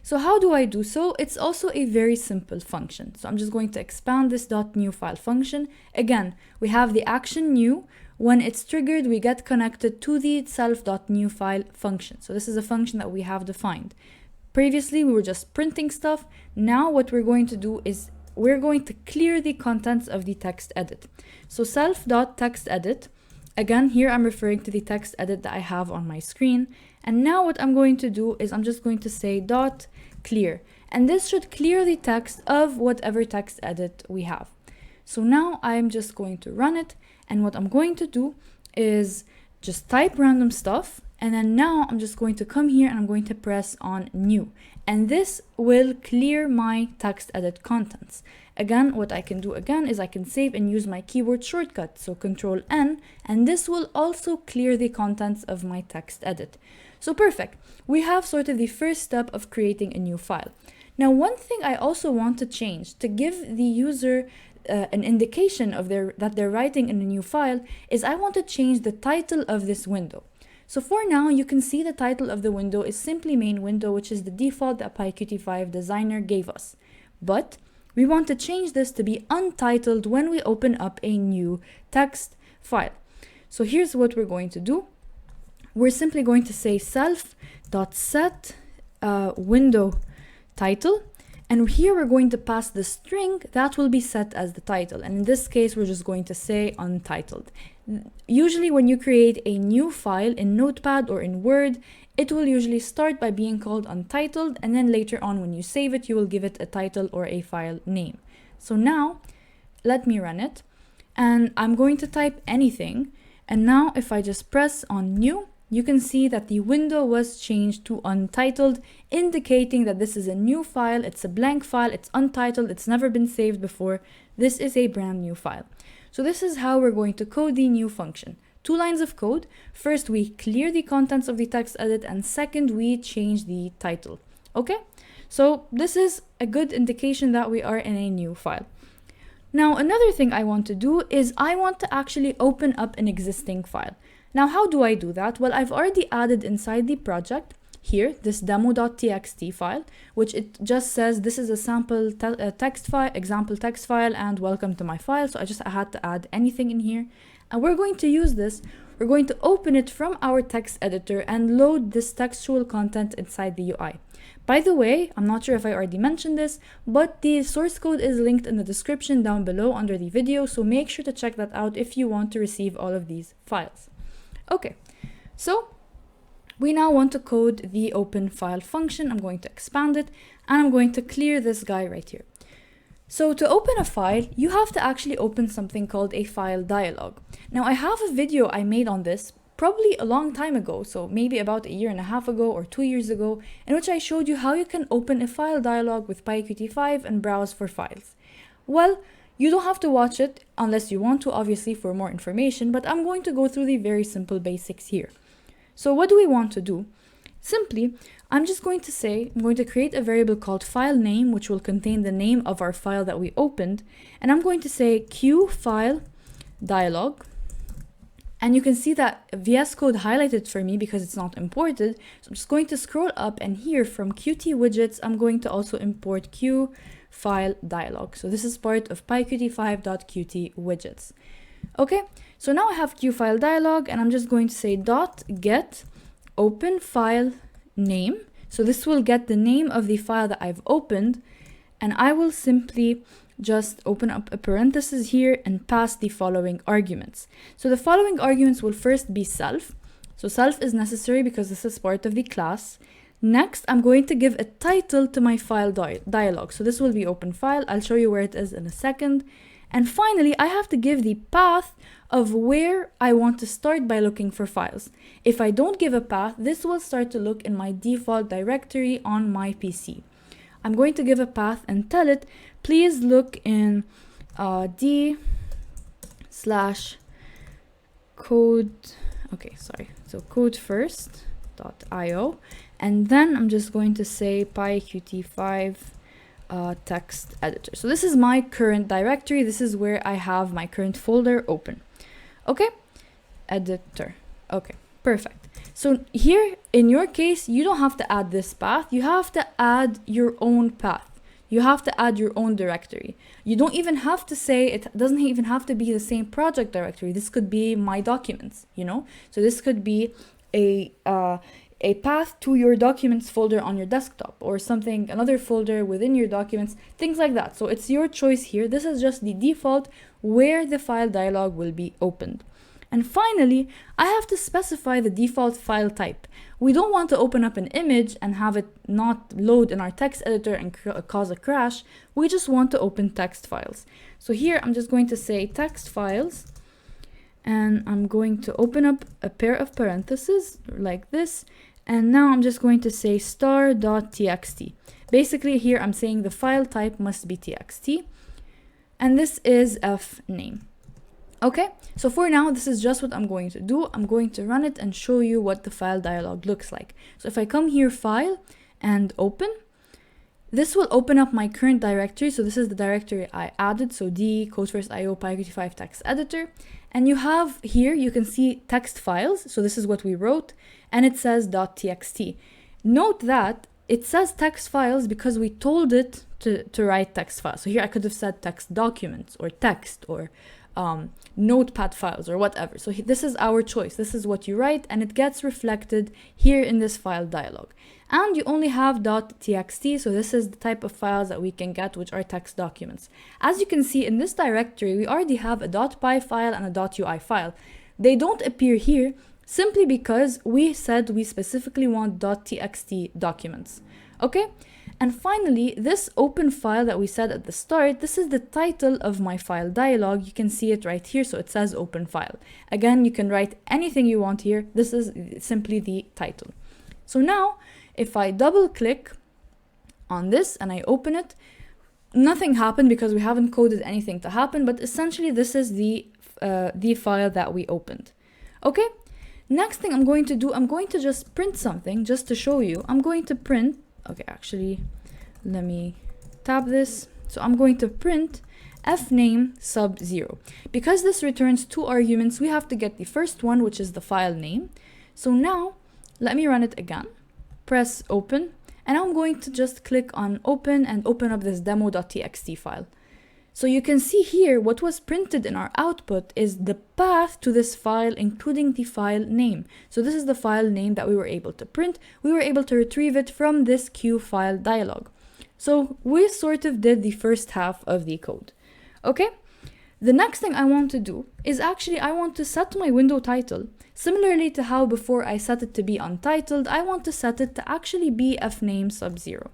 A: So how do I do so? It's also a very simple function. So I'm just going to expand this .newFile function. Again, we have the action new. When it's triggered, we get connected to the self.newFile function. So this is a function that we have defined. Previously, we were just printing stuff. Now what we're going to do is we're going to clear the contents of the text edit. So self.textEdit, again, here I'm referring to the text edit that I have on my screen. And now what I'm going to do is I'm just going to say .clear. And this should clear the text of whatever text edit we have. So now I'm just going to run it. And what I'm going to do is just type random stuff. And then now I'm just going to come here and I'm going to press on new. And this will clear my text edit contents. Again, what I can do again is I can save and use my keyboard shortcut. So Control N, and this will also clear the contents of my text edit. So perfect. We have sort of the first step of creating a new file. Now, one thing I also want to change to give the user an indication of that they're writing in a new file is I want to change the title of this window. So for now, you can see the title of the window is simply main window, which is the default that PyQt5 Designer gave us. But we want to change this to be untitled when we open up a new text file. So here's what we're going to do. We're simply going to say self.set window title. And here we're going to pass the string that will be set as the title. And in this case, we're just going to say untitled. Usually when you create a new file in Notepad or in Word, it will usually start by being called untitled. And then later on, when you save it, you will give it a title or a file name. So now let me run it. And I'm going to type anything. And now if I just press on new, you can see that the window was changed to untitled, indicating that this is a new file, it's a blank file, it's untitled, it's never been saved before. This is a brand new file. So this is how we're going to code the new function. 2 lines of code. First, we clear the contents of the text edit, and second, we change the title. Okay? So this is a good indication that we are in a new file. Now, another thing I want to do is I want to actually open up an existing file. Now, how do I do that? Well, I've already added inside the project here, this demo.txt file, which it just says this is a sample text file, example text file, and welcome to my file. So I had to add anything in here. And we're going to use this. We're going to open it from our text editor and load this textual content inside the UI. By the way, I'm not sure if I already mentioned this, but the source code is linked in the description down below under the video. So make sure to check that out if you want to receive all of these files. Okay, so we now want to code the open file function. I'm going to expand it and I'm going to clear this guy right here. So to open a file, you have to actually open something called a file dialog. Now I have a video I made on this probably a long time ago, so maybe about 1.5 years ago or 2 years ago, in which I showed you how you can open a file dialog with PyQt5 and browse for files. Well, you don't have to watch it unless you want to, obviously, for more information, but I'm going to go through the very simple basics here. So what do we want to do? Simply, I'm just going to say, I'm going to create a variable called file name, which will contain the name of our file that we opened. And I'm going to say QFileDialog. And you can see that VS Code highlighted for me because it's not imported. So I'm just going to scroll up, and here from Qt widgets, I'm going to also import QFileDialog. So this is part of PyQt5.Qt widgets. Okay, so now I have QFileDialog, and I'm just going to say .get open file name. So this will get the name of the file that I've opened, and I will simply just open up a parenthesis here and pass the following arguments. So the following arguments will first be self. So self is necessary because this is part of the class. Next, I'm going to give a title to my file dialog. So this will be open file. I'll show you where it is in a second. And finally, I have to give the path of where I want to start by looking for files. If I don't give a path, this will start to look in my default directory on my PC. I'm going to give a path and tell it, please look in d/code, so code first.io, and then I'm just going to say PyQt5 text editor. So this is my current directory. This is where I have my current folder open. Okay, editor. Okay, perfect. So here, in your case, you don't have to add this path. You have to add your own path. You have to add your own directory. You don't even have to say, it doesn't even have to be the same project directory. This could be my documents, you know? So this could be a path to your documents folder on your desktop, or something, another folder within your documents, things like that. So it's your choice here. This is just the default where the file dialog will be opened. And finally, I have to specify the default file type. We don't want to open up an image and have it not load in our text editor and cause a crash. We just want to open text files. So here I'm just going to say text files, and I'm going to open up a pair of parentheses like this. And now I'm just going to say star.txt. Basically here I'm saying the file type must be txt, and this is fname. Okay, so for now, this is just what I'm going to do. I'm going to run it and show you what the file dialog looks like. So if I come here, file, and open, this will open up my current directory. So this is the directory I added. So D, code first.io, PyQt5 text editor. And you have here, you can see text files. So this is what we wrote, and it says .txt. Note that it says text files because we told it to write text files. So here I could have said text documents or text or notepad files or whatever. So this is our choice. This is what you write, and it gets reflected here in this file dialog. And you only have .txt, so this is the type of files that we can get, which are text documents. As you can see in this directory, we already have a .py file and a .ui file. They don't appear here simply because we said we specifically want .txt documents. Okay? And finally, this open file that we said at the start, this is the title of my file dialog. You can see it right here, so it says open file. Again, you can write anything you want here. This is simply the title. So now, if I double click on this and I open it, nothing happened because we haven't coded anything to happen, but essentially this is the file that we opened. Okay? Next thing I'm going to do, I'm going to just print something just to show you. I'm going to print, okay, actually, let me tab this. So I'm going to print fname sub 0. Because this returns two arguments, we have to get the first one, which is the file name. So now, let me run it again. Press open, and I'm going to just click on open and open up this demo.txt file. So you can see here what was printed in our output is the path to this file, including the file name. So this is the file name that we were able to print. We were able to retrieve it from this QFileDialog. So we sort of did the first half of the code. Okay? The next thing I want to do is actually I want to set my window title. Similarly to how before I set it to be untitled, I want to set it to actually be fname sub 0.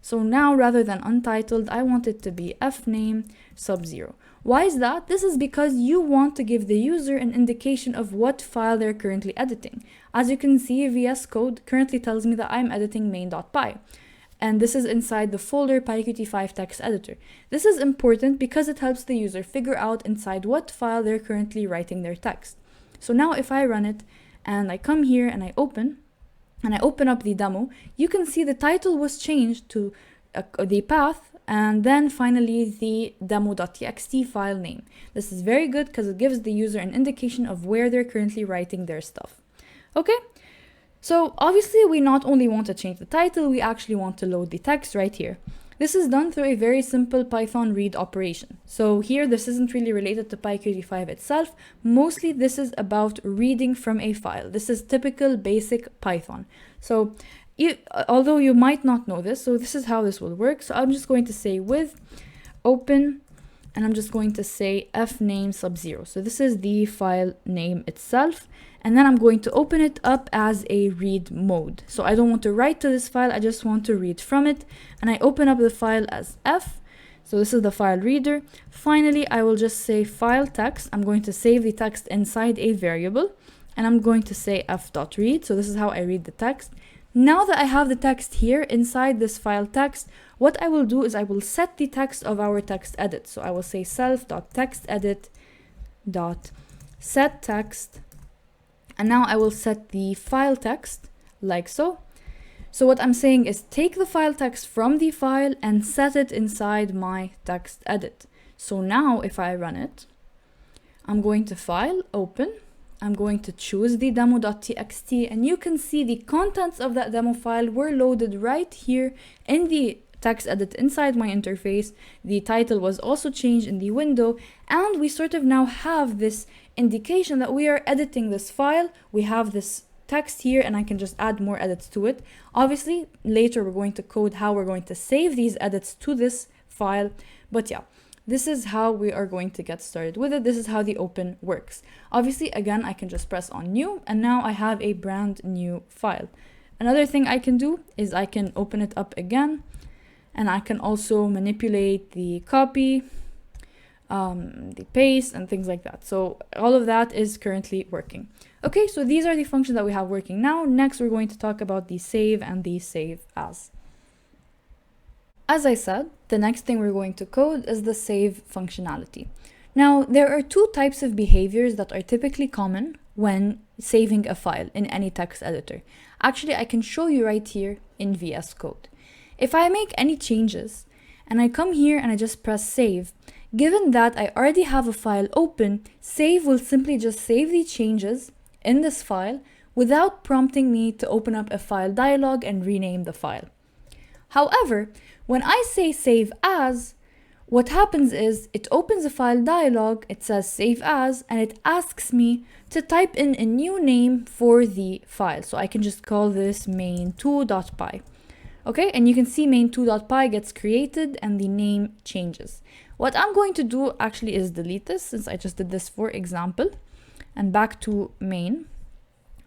A: So now, rather than untitled, I want it to be fname sub 0. Why is that? This is because you want to give the user an indication of what file they're currently editing. As you can see, VS Code currently tells me that I'm editing main.py. And this is inside the folder PyQt5 text editor. This is important because it helps the user figure out inside what file they're currently writing their text. So now if I run it and I come here and I open up the demo, you can see the title was changed to the path and then finally the demo.txt file name. This is very good because it gives the user an indication of where they're currently writing their stuff. Okay, so obviously we not only want to change the title, we actually want to load the text right here. This is done through a very simple Python read operation. So here, this isn't really related to PyQt5 itself. Mostly this is about reading from a file. This is typical basic Python. So although you might not know this, so this is how this will work. So I'm just going to say with open, and I'm just going to say fname sub0. So this is the file name itself. And then I'm going to open it up as a read mode. So I don't want to write to this file, I just want to read from it. And I open up the file as f. So this is the file reader. Finally, I will just say file text. I'm going to save the text inside a variable. And I'm going to say f.read. So this is how I read the text. Now that I have the text here inside this file text, what I will do is I will set the text of our text edit. So I will say self.textedit.setText. And now I will set the file text like so. So what I'm saying is take the file text from the file and set it inside my text edit. So now if I run it, I'm going to file, open. I'm going to choose the demo.txt, and you can see the contents of that demo file were loaded right here in the text edit inside my interface. The title was also changed in the window, and we sort of now have this indication that we are editing this file. We have this text here, and I can just add more edits to it. Obviously, later we're going to code how we're going to save these edits to this file, but yeah, this is how we are going to get started with it. This is how the open works. Obviously, again, I can just press on new, and now I have a brand new file. Another thing I can do is I can open it up again, and I can also manipulate the copy, the paste, and things like that. So all of that is currently working. Okay, so these are the functions that we have working now. Next, we're going to talk about the save and the save as. As I said, the next thing we're going to code is the save functionality. Now, there are two types of behaviors that are typically common when saving a file in any text editor. Actually, I can show you right here in VS Code. If I make any changes and I come here and I just press save, given that I already have a file open, save will simply just save the changes in this file without prompting me to open up a file dialog and rename the file. However, when I say save as, what happens is it opens a file dialog, it says save as, and it asks me to type in a new name for the file. So I can just call this main2.py. Okay, and you can see main2.py gets created and the name changes. What I'm going to do actually is delete this, since I just did this for example, and back to main.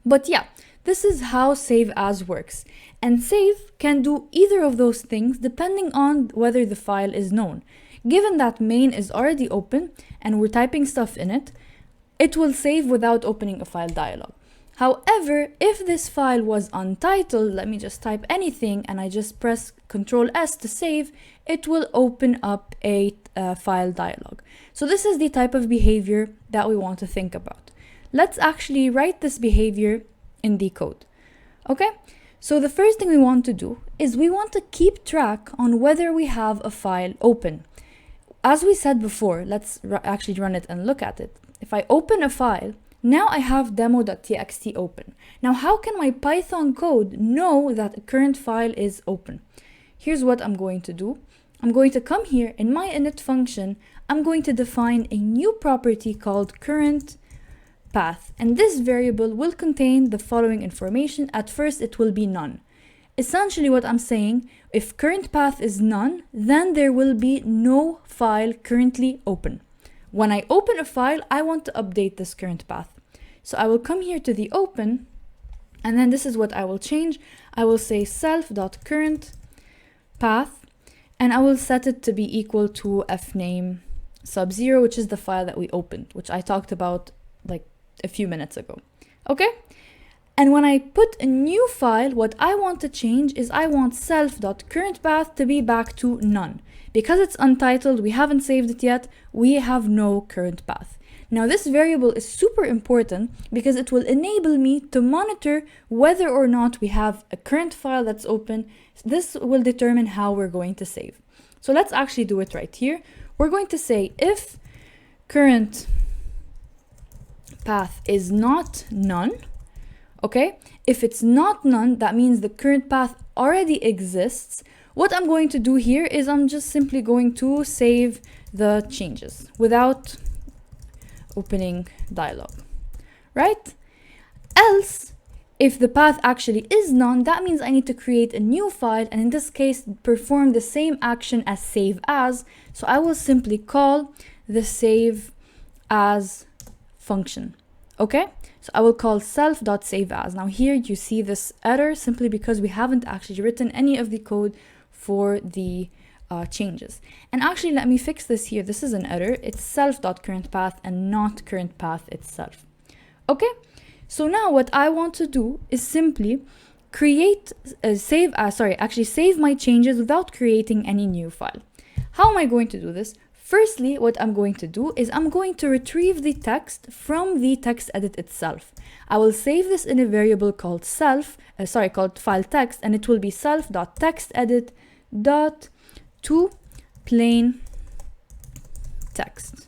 A: But yeah, this is how save as works. And save can do either of those things depending on whether the file is known. Given that main is already open and we're typing stuff in it, it will save without opening a file dialog. However, if this file was untitled, let me just type anything and I just press Ctrl S to save, it will open up a file dialog. So this is the type of behavior that we want to think about. Let's actually write this behavior in the code. Okay, so the first thing we want to do is we want to keep track on whether we have a file open. As we said before, let's actually run it and look at it. If I open a file, now I have demo.txt open. Now how can my Python code know that a current file is open? Here's what I'm going to do. I'm going to come here in my init function. I'm going to define a new property called current path, and this variable will contain the following information. At first it will be none. Essentially what I'm saying, if current path is none, then there will be no file currently open. When I open a file, I want to update this current path. So I will come here to the open, and then this is what I will change. I will say self.current path, and I will set it to be equal to fname sub0, which is the file that we opened, which I talked about like a few minutes ago. Okay? And when I put a new file, what I want to change is I want self.currentPath to be back to none. Because it's untitled, we haven't saved it yet, we have no current path. Now this variable is super important because it will enable me to monitor whether or not we have a current file that's open. This will determine how we're going to save. So let's actually do it right here. We're going to say if current path is not none, okay? If it's not none, that means the current path already exists. What I'm going to do here is I'm just simply going to save the changes without opening Dialog, right? Else, if the path actually is none, that means I need to create a new file, and in this case, perform the same action as save as. So I will simply call the save as function, okay? So I will call self.saveas. Now here you see this error simply because we haven't actually written any of the code for the changes. And actually, let me fix this here. This is an error. It's self.currentPath and not current path itself. Okay, so now what I want to do is simply create save my changes without creating any new file. How am I going to do this? Firstly, what I'm going to do is I'm going to retrieve the text from the text edit itself. I will save this in a variable called called file text, and it will be self.textedit.toPlain.text.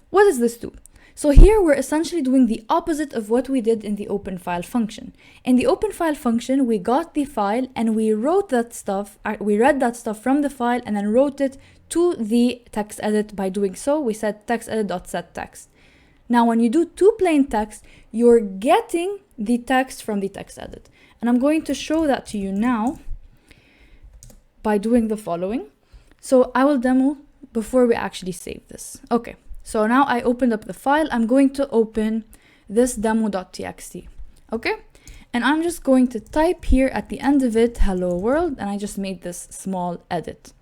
A: What does this do? So here we're essentially doing the opposite of what we did in the openFile function. In the openFile function, we got the file and we wrote that stuff, we read that stuff from the file and then wrote it to the text edit. By doing so, we said textedit.setText. Now, when you do toPlainText, you're getting the text from the text edit. And I'm going to show that to you now by doing the following. So I will demo before we actually save this. Okay. So now I opened up the file. I'm going to open this demo.txt, okay? And I'm just going to type here at the end of it, hello world, and I just made this small edit.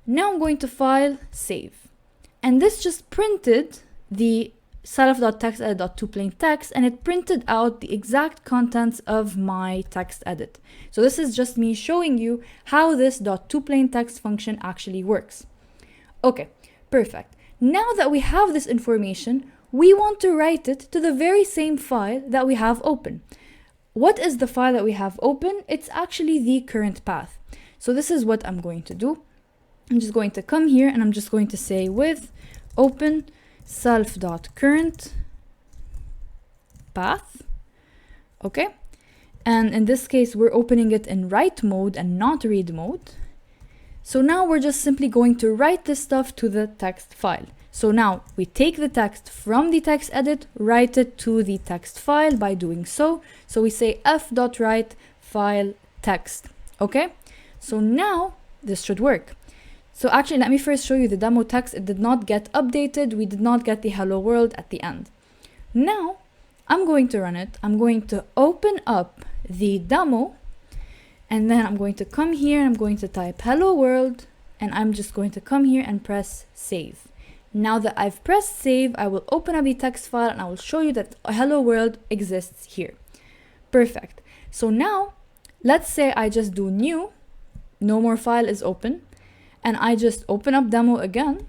A: Now I'm going to file, save. And this just printed the self.textedit.toPlainText, and it printed out the exact contents of my text edit. So this is just me showing you how this .toPlainText function actually works. Okay, perfect. Now that we have this information, we want to write it to the very same file that we have open. What is the file that we have open? It's actually the current path. So this is what I'm going to do. I'm just going to come here and I'm just going to say with open self.currentPath, okay? And in this case, we're opening it in write mode and not read mode. So now we're just simply going to write this stuff to the text file. So now we take the text from the text edit, write it to the text file by doing so. So we say f.write file text, okay? So now this should work. So actually, let me first show you the demo text. It did not get updated. We did not get the hello world at the end. Now I'm going to run it. I'm going to open up the demo. And then I'm going to come here and I'm going to type hello world, and I'm just going to come here and press save. Now that I've pressed save, I will open up the text file and I will show you that hello world exists here. Perfect. So now let's say I just do new, no more file is open, and I just open up demo again.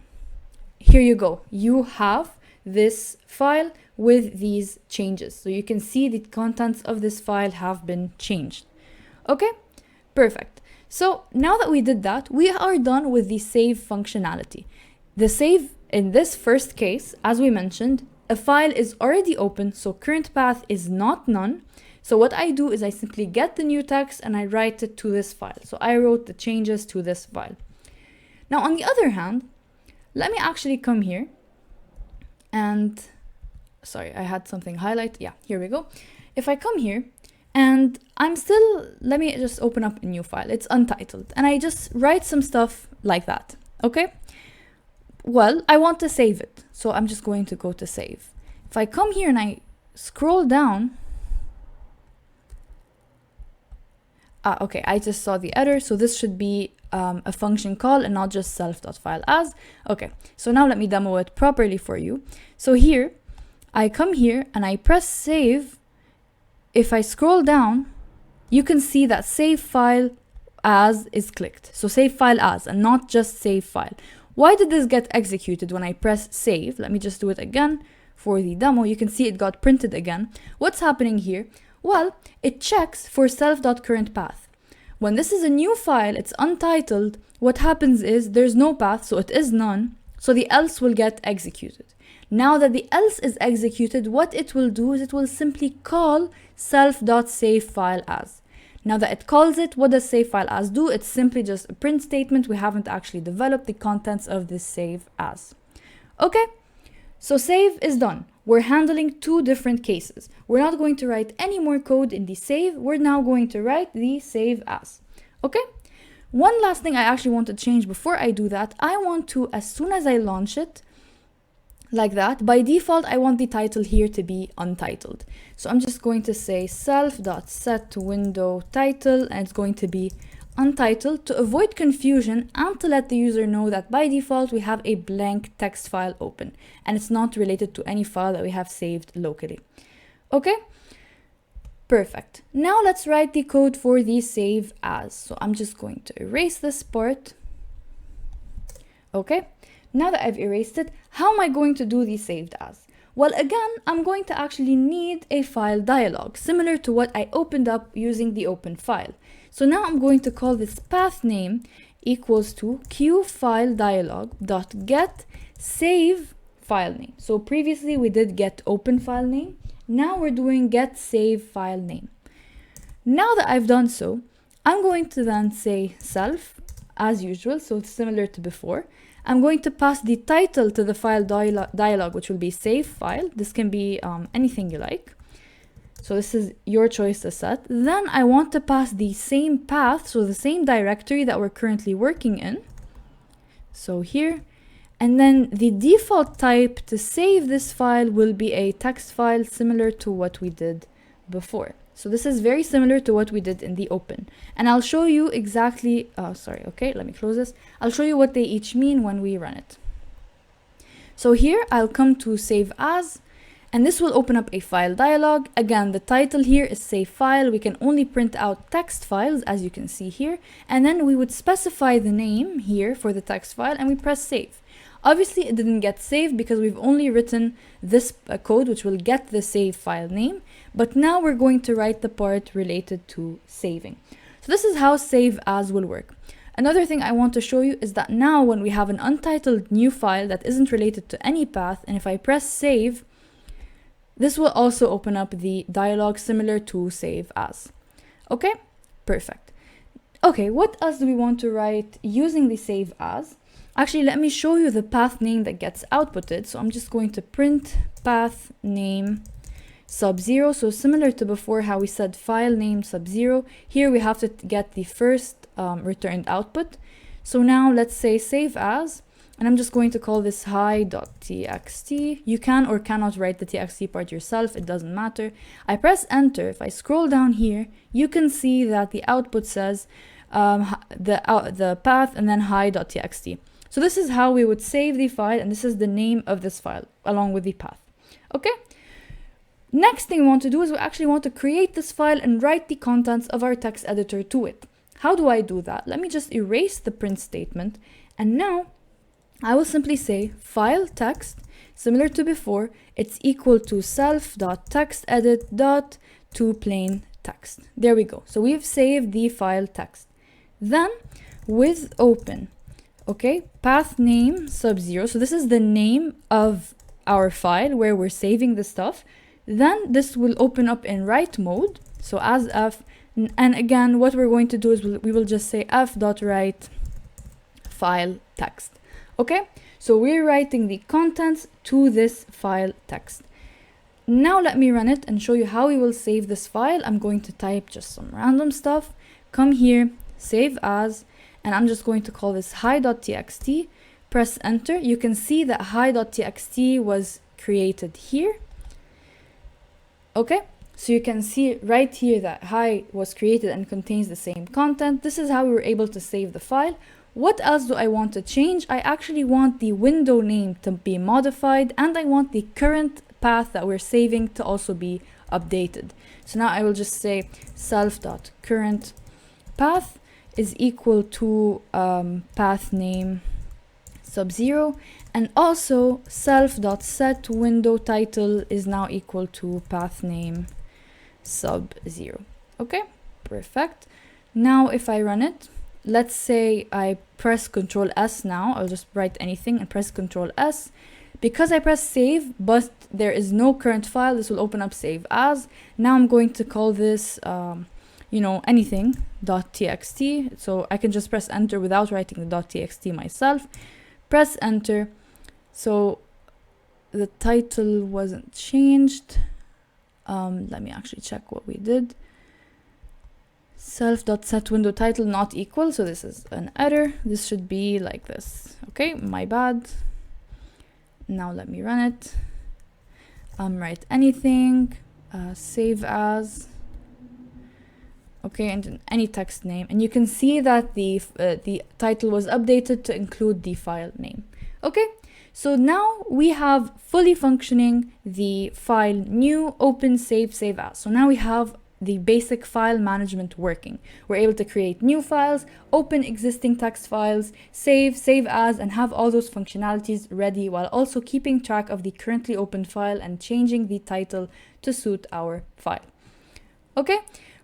A: Here you go. You have this file with these changes. So you can see the contents of this file have been changed. Okay. Perfect. So now that we did that, we are done with the save functionality. The save in this first case, as we mentioned, a file is already open, so current path is not none. So what I do is I simply get the new text and I write it to this file. So I wrote the changes to this file. Now, on the other hand, let me actually come here and, sorry, I had something highlight. Yeah, here we go. If I come here, and let me just open up a new file. It's untitled. And I just write some stuff like that. Okay? Well, I want to save it. So I'm just going to go to save. If I come here and I scroll down. Okay, I just saw the error. So this should be a function call and not just self.fileAs. Okay, so now let me demo it properly for you. So here, I come here and I press save. If I scroll down, you can see that save file as is clicked. So save file as and not just save file. Why did this get executed when I press save? Let me just do it again for the demo. You can see it got printed again. What's happening here? Well, it checks for self.currentPath. When this is a new file, it's untitled, what happens is there's no path, so it is none, so the else will get executed. Now that the else is executed, what it will do is it will simply call self.saveFileAs. Now that it calls it, what does saveFileAs do? It's simply just a print statement. We haven't actually developed the contents of this save as. Okay, so save is done. We're handling two different cases. We're not going to write any more code in the save. We're now going to write the save as. Okay? One last thing I actually want to change before I do that. I want to, as soon as I launch it, like that, by default, I want the title here to be untitled. So I'm just going to say self.setWindowTitle, and it's going to be untitled to avoid confusion and to let the user know that by default we have a blank text file open and it's not related to any file that we have saved locally. Okay, perfect. Now let's write the code for the save as. So I'm just going to erase this part. Okay, now that I've erased it, how am I going to do the saved as? Well, again, I'm going to actually need a file dialog similar to what I opened up using the open file. So now I'm going to call this path name equals to QFileDialog.get save file name. So previously we did get open file name. Now we're doing get save file name. Now that I've done so, I'm going to then say self as usual. So it's similar to before. I'm going to pass the title to the file dialog, which will be save file. This can be anything you like. So this is your choice to set. Then I want to pass the same path, so the same directory that we're currently working in. So here, and then the default type to save this file will be a text file similar to what we did before. So this is very similar to what we did in the open. And I'll show you exactly, okay, let me close this. I'll show you what they each mean when we run it. So here I'll come to save as, and this will open up a file dialog. Again, the title here is save file. We can only print out text files, as you can see here. And then we would specify the name here for the text file and we press save. Obviously, it didn't get saved because we've only written this code, which will get the save file name. But now we're going to write the part related to saving. So this is how save as will work. Another thing I want to show you is that now when we have an untitled new file that isn't related to any path, and if I press save, this will also open up the dialog similar to save as. Okay, perfect. Okay, what else do we want to write using the save as? Actually, let me show you the path name that gets outputted. So I'm just going to print path name sub-0. So similar to before how we said file name sub-0, here we have to get the first returned output. So now let's say save as, and I'm just going to call this hi.txt. You can or cannot write the txt part yourself, it doesn't matter. I press enter. If I scroll down here, you can see that the output says the path and then hi.txt. So this is how we would save the file, and this is the name of this file along with the path. Okay. Next thing we want to do is we actually want to create this file and write the contents of our text editor to it. How do I do that? Let me just erase the print statement, and now I will simply say file text, similar to before, it's equal to self.textedit.toPlainText. There we go. So we've saved the file text. Then with open, okay, path name sub-0. So this is the name of our file where we're saving the stuff. Then this will open up in write mode. So as f, and again, what we're going to do is we will just say f.write file text. Okay, so we're writing the contents to this file text. Now let me run it and show you how we will save this file. I'm going to type just some random stuff, come here, save as, and I'm just going to call this hi.txt, press enter. You can see that hi.txt was created here. Okay, so you can see right here that hi was created and contains the same content. This is how we were able to save the file. What else do I want to change? I actually want the window name to be modified, and I want the current path that we're saving to also be updated. So now I will just say self.current path is equal to path name sub-0, and also self.set window title is now equal to path name sub-0. Okay, perfect. Now if I run it, let's say I press Ctrl S now, I'll just write anything and press Ctrl S. Because I press save, but there is no current file, this will open up save as. Now I'm going to call this, anything, .txt. So I can just press enter without writing the .txt myself. Press enter. So the title wasn't changed. Let me actually check what we did. Self.setWindowTitle not equal. So this is an error. This should be like this. Okay, my bad. Now let me run it. Write anything, save as, okay, and any text name, and you can see that the title was updated to include the file name. Okay, so now we have fully functioning the file new, open, save, save as. So now we have the basic file management working. We're able to create new files, open existing text files, save, save as, and have all those functionalities ready while also keeping track of the currently open file and changing the title to suit our file. Okay,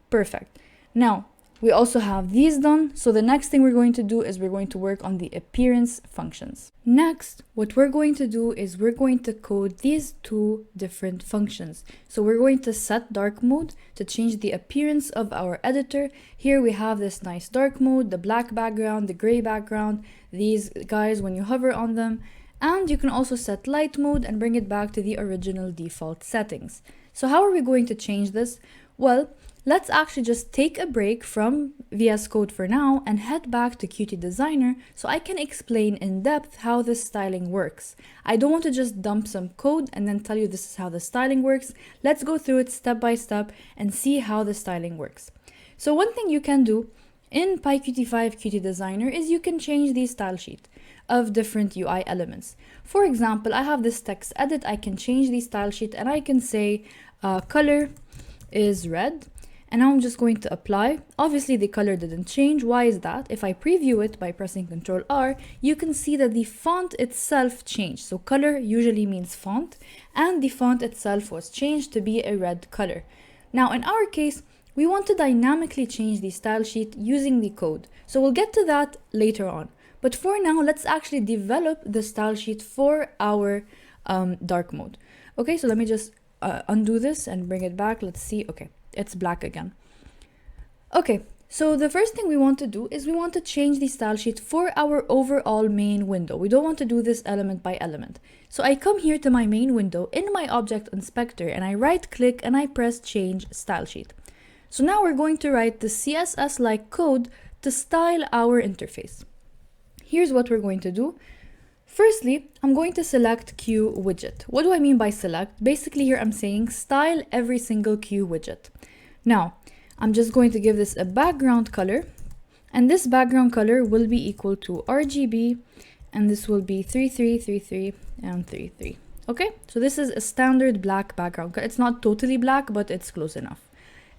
A: perfect. Now, we also have these done. So the next thing we're going to do is we're going to work on the appearance functions. Next, what we're going to do is we're going to code these two different functions. So we're going to set dark mode to change the appearance of our editor. Here we have this nice dark mode, the black background, the gray background, these guys when you hover on them. And you can also set light mode and bring it back to the original default settings. So how are we going to change this? Well, let's actually just take a break from VS Code for now and head back to QtDesigner so I can explain in depth how this styling works. I don't want to just dump some code and then tell you this is how the styling works. Let's go through it step by step and see how the styling works. So one thing you can do in PyQt5 QtDesigner is you can change the style sheet of different UI elements. For example, I have this text edit. I can change the style sheet and I can say color is red. And now I'm just going to apply. Obviously the color didn't change. Why is that? If I preview it by pressing Ctrl R, you can see that the font itself changed. So color usually means font, and the font itself was changed to be a red color. Now in our case, we want to dynamically change the style sheet using the code. So we'll get to that later on. But for now, let's actually develop the style sheet for our dark mode. Okay, so let me just undo this and bring it back. Let's see. Okay. It's black again. Okay, so the first thing we want to do is we want to change the style sheet for our overall main window. We don't want to do this element by element. So I come here to my main window in my object inspector and I right click and I press change style sheet. So now we're going to write the CSS-like code to style our interface. Here's what we're going to do. Firstly, I'm going to select Q widget. What do I mean by select? Basically here I'm saying style every single Q widget. Now, I'm just going to give this a background color, and this background color will be equal to RGB, and this will be 3333 and 33. Okay, so this is a standard black background. It's not totally black, but it's close enough.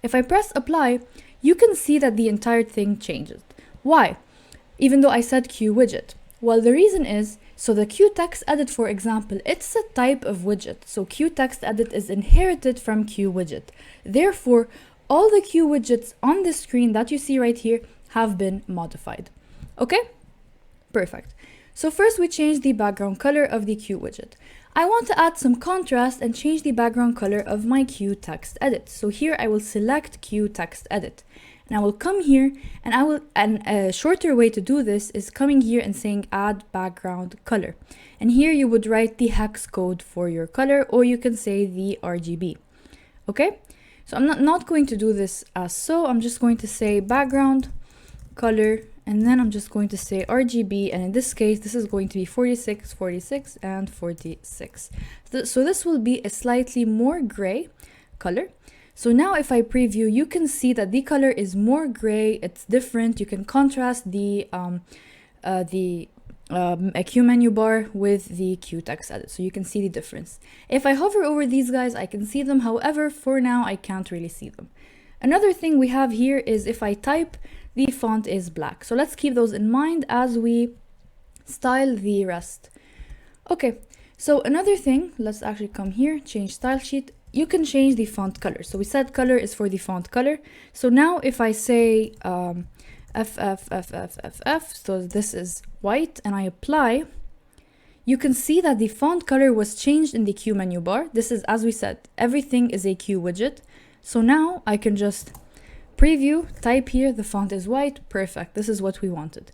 A: If I press apply, you can see that the entire thing changes. Why? Even though I said Q widget. Well, the reason is, so the QTextEdit, for example, it's a type of widget. So QTextEdit is inherited from QWidget. Therefore, all the Q widgets on the screen that you see right here have been modified. Okay? Perfect. So first we change the background color of the Q widget. I want to add some contrast and change the background color of my QTextEdit. So here I will select QTextEdit. And I will come here and a shorter way to do this is coming here and saying add background color. And here you would write the hex code for your color, or you can say the RGB. Okay? So I'm not going to do this as so. I'm just going to say background color, and then I'm just going to say RGB. And in this case, this is going to be 46, 46, and 46. So this will be a slightly more gray color. So now if I preview, you can see that the color is more gray, it's different. You can contrast the QMenuBar with the QTextEdit, so you can see the difference. If I hover over these guys, I can see them. However, for now, I can't really see them. Another thing we have here is if I type, the font is black. So let's keep those in mind as we style the rest. Okay, so another thing, let's actually come here, change style sheet. you can change the font color. So we said color is for the font color. So now if I say FF, so this is white, and I apply, you can see that the font color was changed in the QMenuBar. This is, as we said, everything is a Q widget. So now I can just preview, type here, the font is white, perfect. This is what we wanted.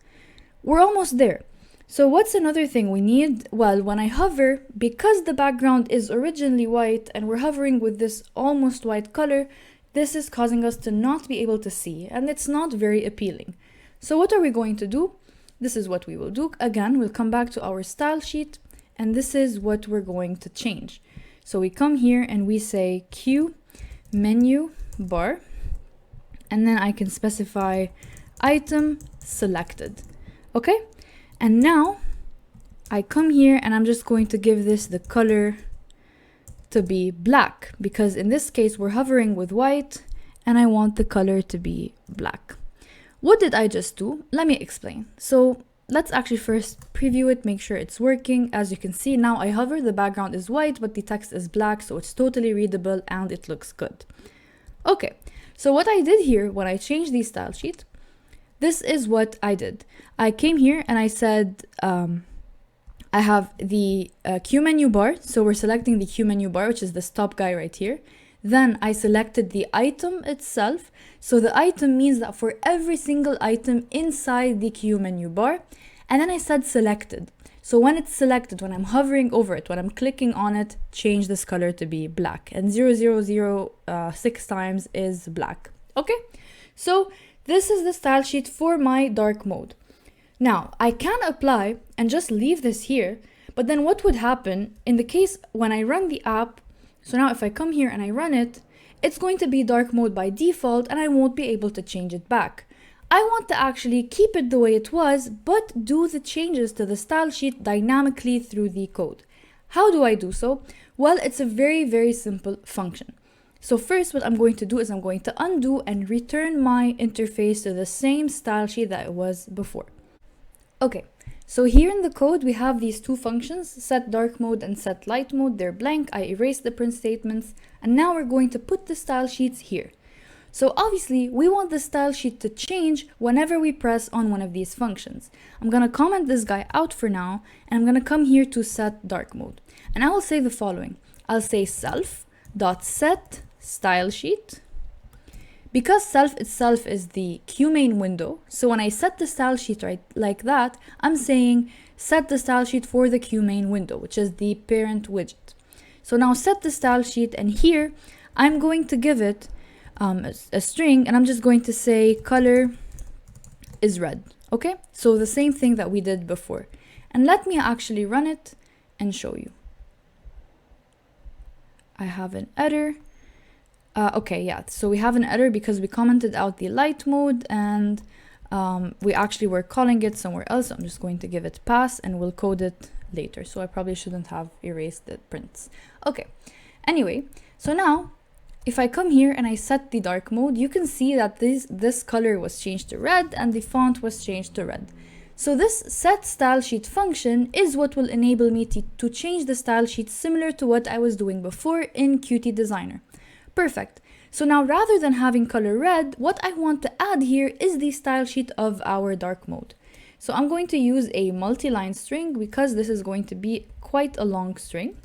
A: We're almost there. So what's another thing we need? Well, when I hover, because the background is originally white and we're hovering with this almost white color, this is causing us to not be able to see, and it's not very appealing. So what are we going to do? This is what we will do. Again, we'll come back to our style sheet, and this is what we're going to change. So we come here and we say QMenuBar, and then I can specify item selected. Okay? And now I come here and I'm just going to give this the color to be black, because in this case we're hovering with white and I want the color to be black. What did I just do? Let me explain. So let's actually first preview it, make sure it's working. As you can see now, I hover, the background is white but the text is black, so it's totally readable and it looks good. Okay, so what I did here when I changed the style sheet, this is what I did. I came here and I said, I have the QMenuBar. So we're selecting the QMenuBar, which is this top guy right here. Then I selected the item itself. So the item means that for every single item inside the QMenuBar. And then I said selected. So when it's selected, when I'm hovering over it, when I'm clicking on it, change this color to be black. And 0006 times is black. Okay, so this is the style sheet for my dark mode. Now, I can apply and just leave this here, but then what would happen in the case when I run the app? So now if I come here and I run it, it's going to be dark mode by default and I won't be able to change it back. I want to actually keep it the way it was, but do the changes to the style sheet dynamically through the code. How do I do so? Well, it's a very, very simple function. So first what I'm going to do is I'm going to undo and return my interface to the same style sheet that it was before. Okay, so here in the code we have these two functions, set dark mode and set light mode. They're blank. I erased the print statements, and now we're going to put the style sheets here. So obviously we want the style sheet to change whenever we press on one of these functions. I'm going to comment this guy out for now, and I'm going to come here to set dark mode, and I will say the following. I'll say self.set style sheet. Because self itself is the QMain window, so when I set the style sheet right like that, I'm saying set the style sheet for the QMain window, which is the parent widget. So now set the style sheet, and here I'm going to give it a string, and I'm just going to say color is red. Okay, so the same thing that we did before. And let me actually run it and show you. I have an error. Okay, yeah, so we have an error because we commented out the light mode, and we actually were calling it somewhere else. I'm just going to give it pass and we'll code it later. So I probably shouldn't have erased the prints. Okay, anyway, so now if I come here and I set the dark mode, you can see that this color was changed to red and the font was changed to red. So this set style sheet function is what will enable me to change the style sheet similar to what I was doing before in QtDesigner. Perfect. So now rather than having color red, what I want to add here is the style sheet of our dark mode. So I'm going to use a multi-line string because this is going to be quite a long string.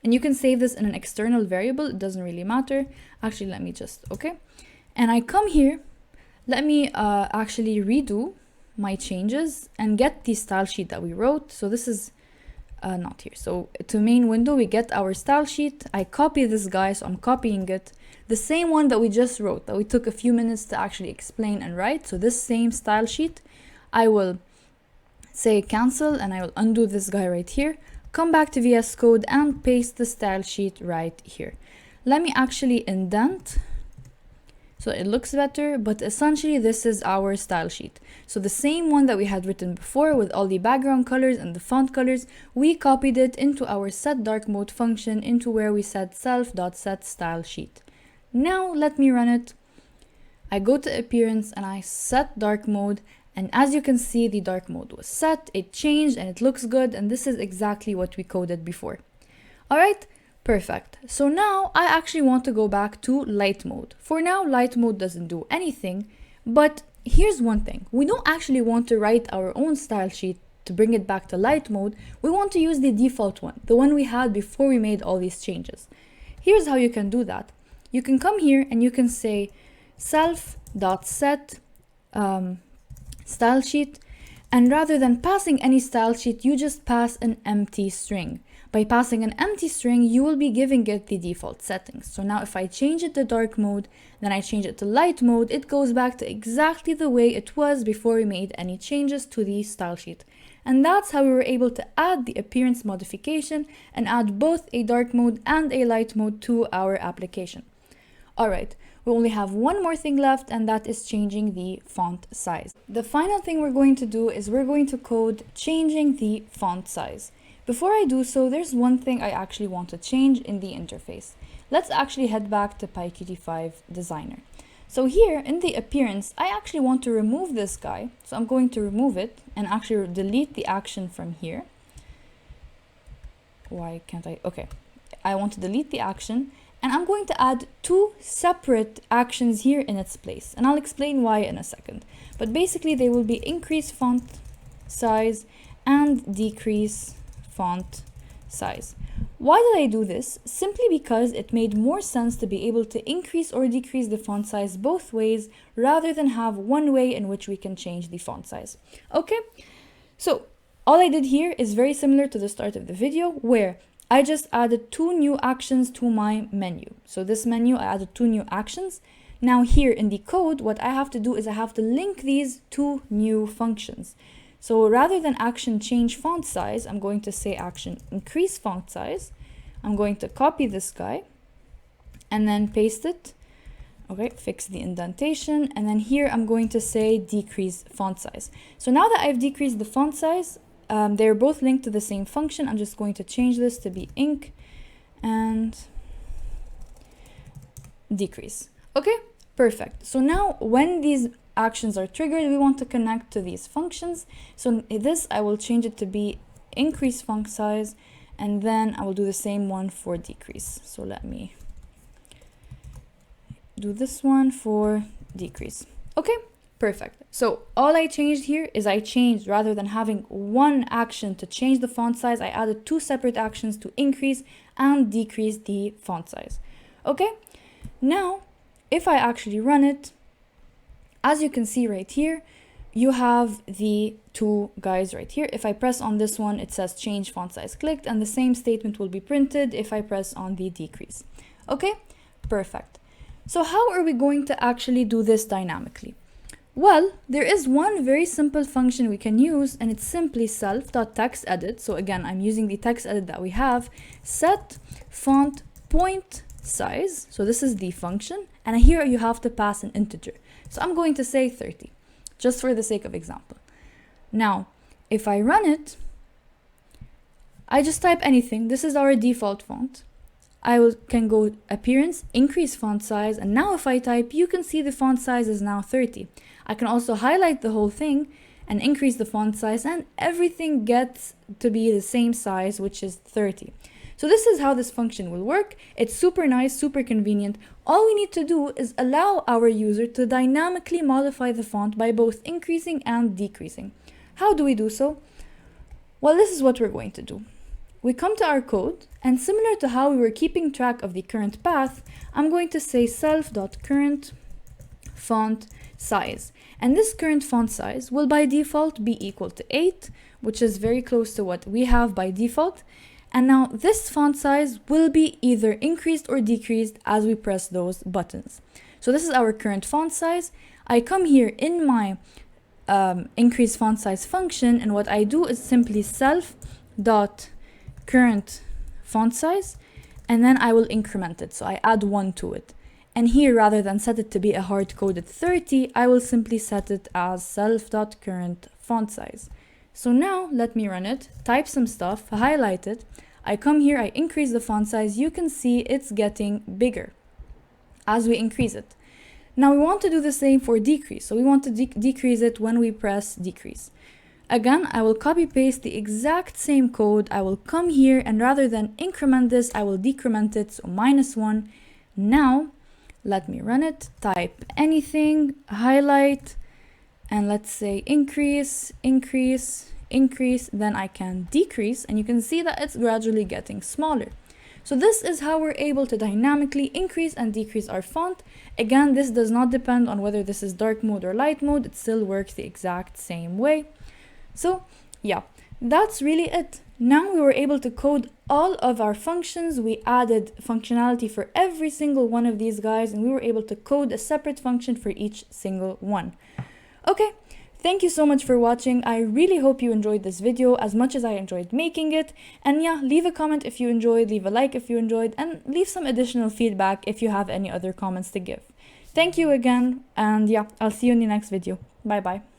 A: And you can save this in an external variable, it doesn't really matter. Actually, let me just, okay. And I come here, let me actually redo my changes and get the style sheet that we wrote. So this is not here. So to main window, we get our style sheet. I copy this guy, so I'm copying it. The same one that we just wrote, that we took a few minutes to actually explain and write. So this same style sheet, I will say cancel and I will undo this guy right here. Come back to VS Code and paste the style sheet right here. Let me actually indent so it looks better, but essentially this is our style sheet. So the same one that we had written before with all the background colors and the font colors, we copied it into our set dark mode function into where we said self.set style sheet. Now let me run it. I go to appearance and I set dark mode, and as you can see, the dark mode was set, it changed and it looks good, and this is exactly what we coded before. All right, Perfect. So now I actually want to go back to light mode. For now, light mode doesn't do anything, but here's one thing. We don't actually want to write our own style sheet to bring it back to light mode. We want to use the default one, the one we had before we made all these changes. Here's how you can do that. You can come here and you can say self.set style sheet, and rather than passing any style sheet, you just pass an empty string. By passing an empty string, you will be giving it the default settings. So now if I change it to dark mode, then I change it to light mode, it goes back to exactly the way it was before we made any changes to the style sheet. And that's how we were able to add the appearance modification and add both a dark mode and a light mode to our application. Alright, we only have one more thing left, and that is changing the font size. The final thing we're going to do is we're going to code changing the font size. Before I do so, there's one thing I actually want to change in the interface. Let's actually head back to PyQt5 Designer. So here in the appearance, I actually want to remove this guy. So I'm going to remove it and actually delete the action from here. Why can't I? Okay, I want to delete the action, and I'm going to add two separate actions here in its place. And I'll explain why in a second. But basically they will be increase font size and decrease font size. Why did I do this? Simply because it made more sense to be able to increase or decrease the font size both ways rather than have one way in which we can change the font size. Okay, so all I did here is very similar to the start of the video, where I just added two new actions to my menu. So this menu, I added two new actions. Now here in the code, what I have to do is I have to link these two new functions. So rather than action change font size, I'm going to say action increase font size. I'm going to copy this guy and then paste it. Okay, fix the indentation. And then here I'm going to say decrease font size. So now that I've decreased the font size, they're both linked to the same function. I'm just going to change this to be inc and decrease. Okay, perfect. So now when these actions are triggered, we want to connect to these functions. So this, I will change it to be increase font size, and then I will do the same one for decrease. So let me do this one for decrease. Okay, perfect. So all I changed here is I changed, rather than having one action to change the font size, I added two separate actions to increase and decrease the font size. Okay, now if I actually run it, as you can see right here, you have the two guys right here. If I press on this one, it says change font size clicked, and the same statement will be printed if I press on the decrease. Okay, perfect. So how are we going to actually do this dynamically? Well, there is one very simple function we can use, and it's simply self.textEdit. So again, I'm using the text edit that we have, set font point size. So this is the function, and here you have to pass an integer. So I'm going to say 30, just for the sake of example. Now, if I run it, I just type anything. This is our default font. can go appearance, increase font size, and now if I type, you can see the font size is now 30. I can also highlight the whole thing and increase the font size, and everything gets to be the same size, which is 30. So this is how this function will work. It's super nice, super convenient. All we need to do is allow our user to dynamically modify the font by both increasing and decreasing. How do we do so? Well, this is what we're going to do. We come to our code, and similar to how we were keeping track of the current path, I'm going to say self.current font size. And this current font size will by default be equal to 8, which is very close to what we have by default. And now this font size will be either increased or decreased as we press those buttons. So this is our current font size. I come here in my increase font size function, and what I do is simply self.current font size, and then I will increment it. So I add 1 to it. And here, rather than set it to be a hard-coded 30, I will simply set it as self.current font size. So now let me run it, type some stuff, highlight it. I come here, I increase the font size. You can see it's getting bigger as we increase it. Now we want to do the same for decrease. So we want to decrease it when we press decrease. again, I will copy paste the exact same code. I will come here, and rather than increment this, I will decrement it, so -1. Now, let me run it, type anything, highlight, and let's say increase, increase, increase, then I can decrease, and you can see that it's gradually getting smaller. So this is how we're able to dynamically increase and decrease our font. Again, this does not depend on whether this is dark mode or light mode, it still works the exact same way. So yeah, that's really it. Now we were able to code all of our functions. We added functionality for every single one of these guys, and we were able to code a separate function for each single one. Okay, thank you so much for watching. I really hope you enjoyed this video as much as I enjoyed making it. And yeah, leave a comment if you enjoyed, leave a like if you enjoyed, and leave some additional feedback if you have any other comments to give. Thank you again, and yeah, I'll see you in the next video. Bye bye.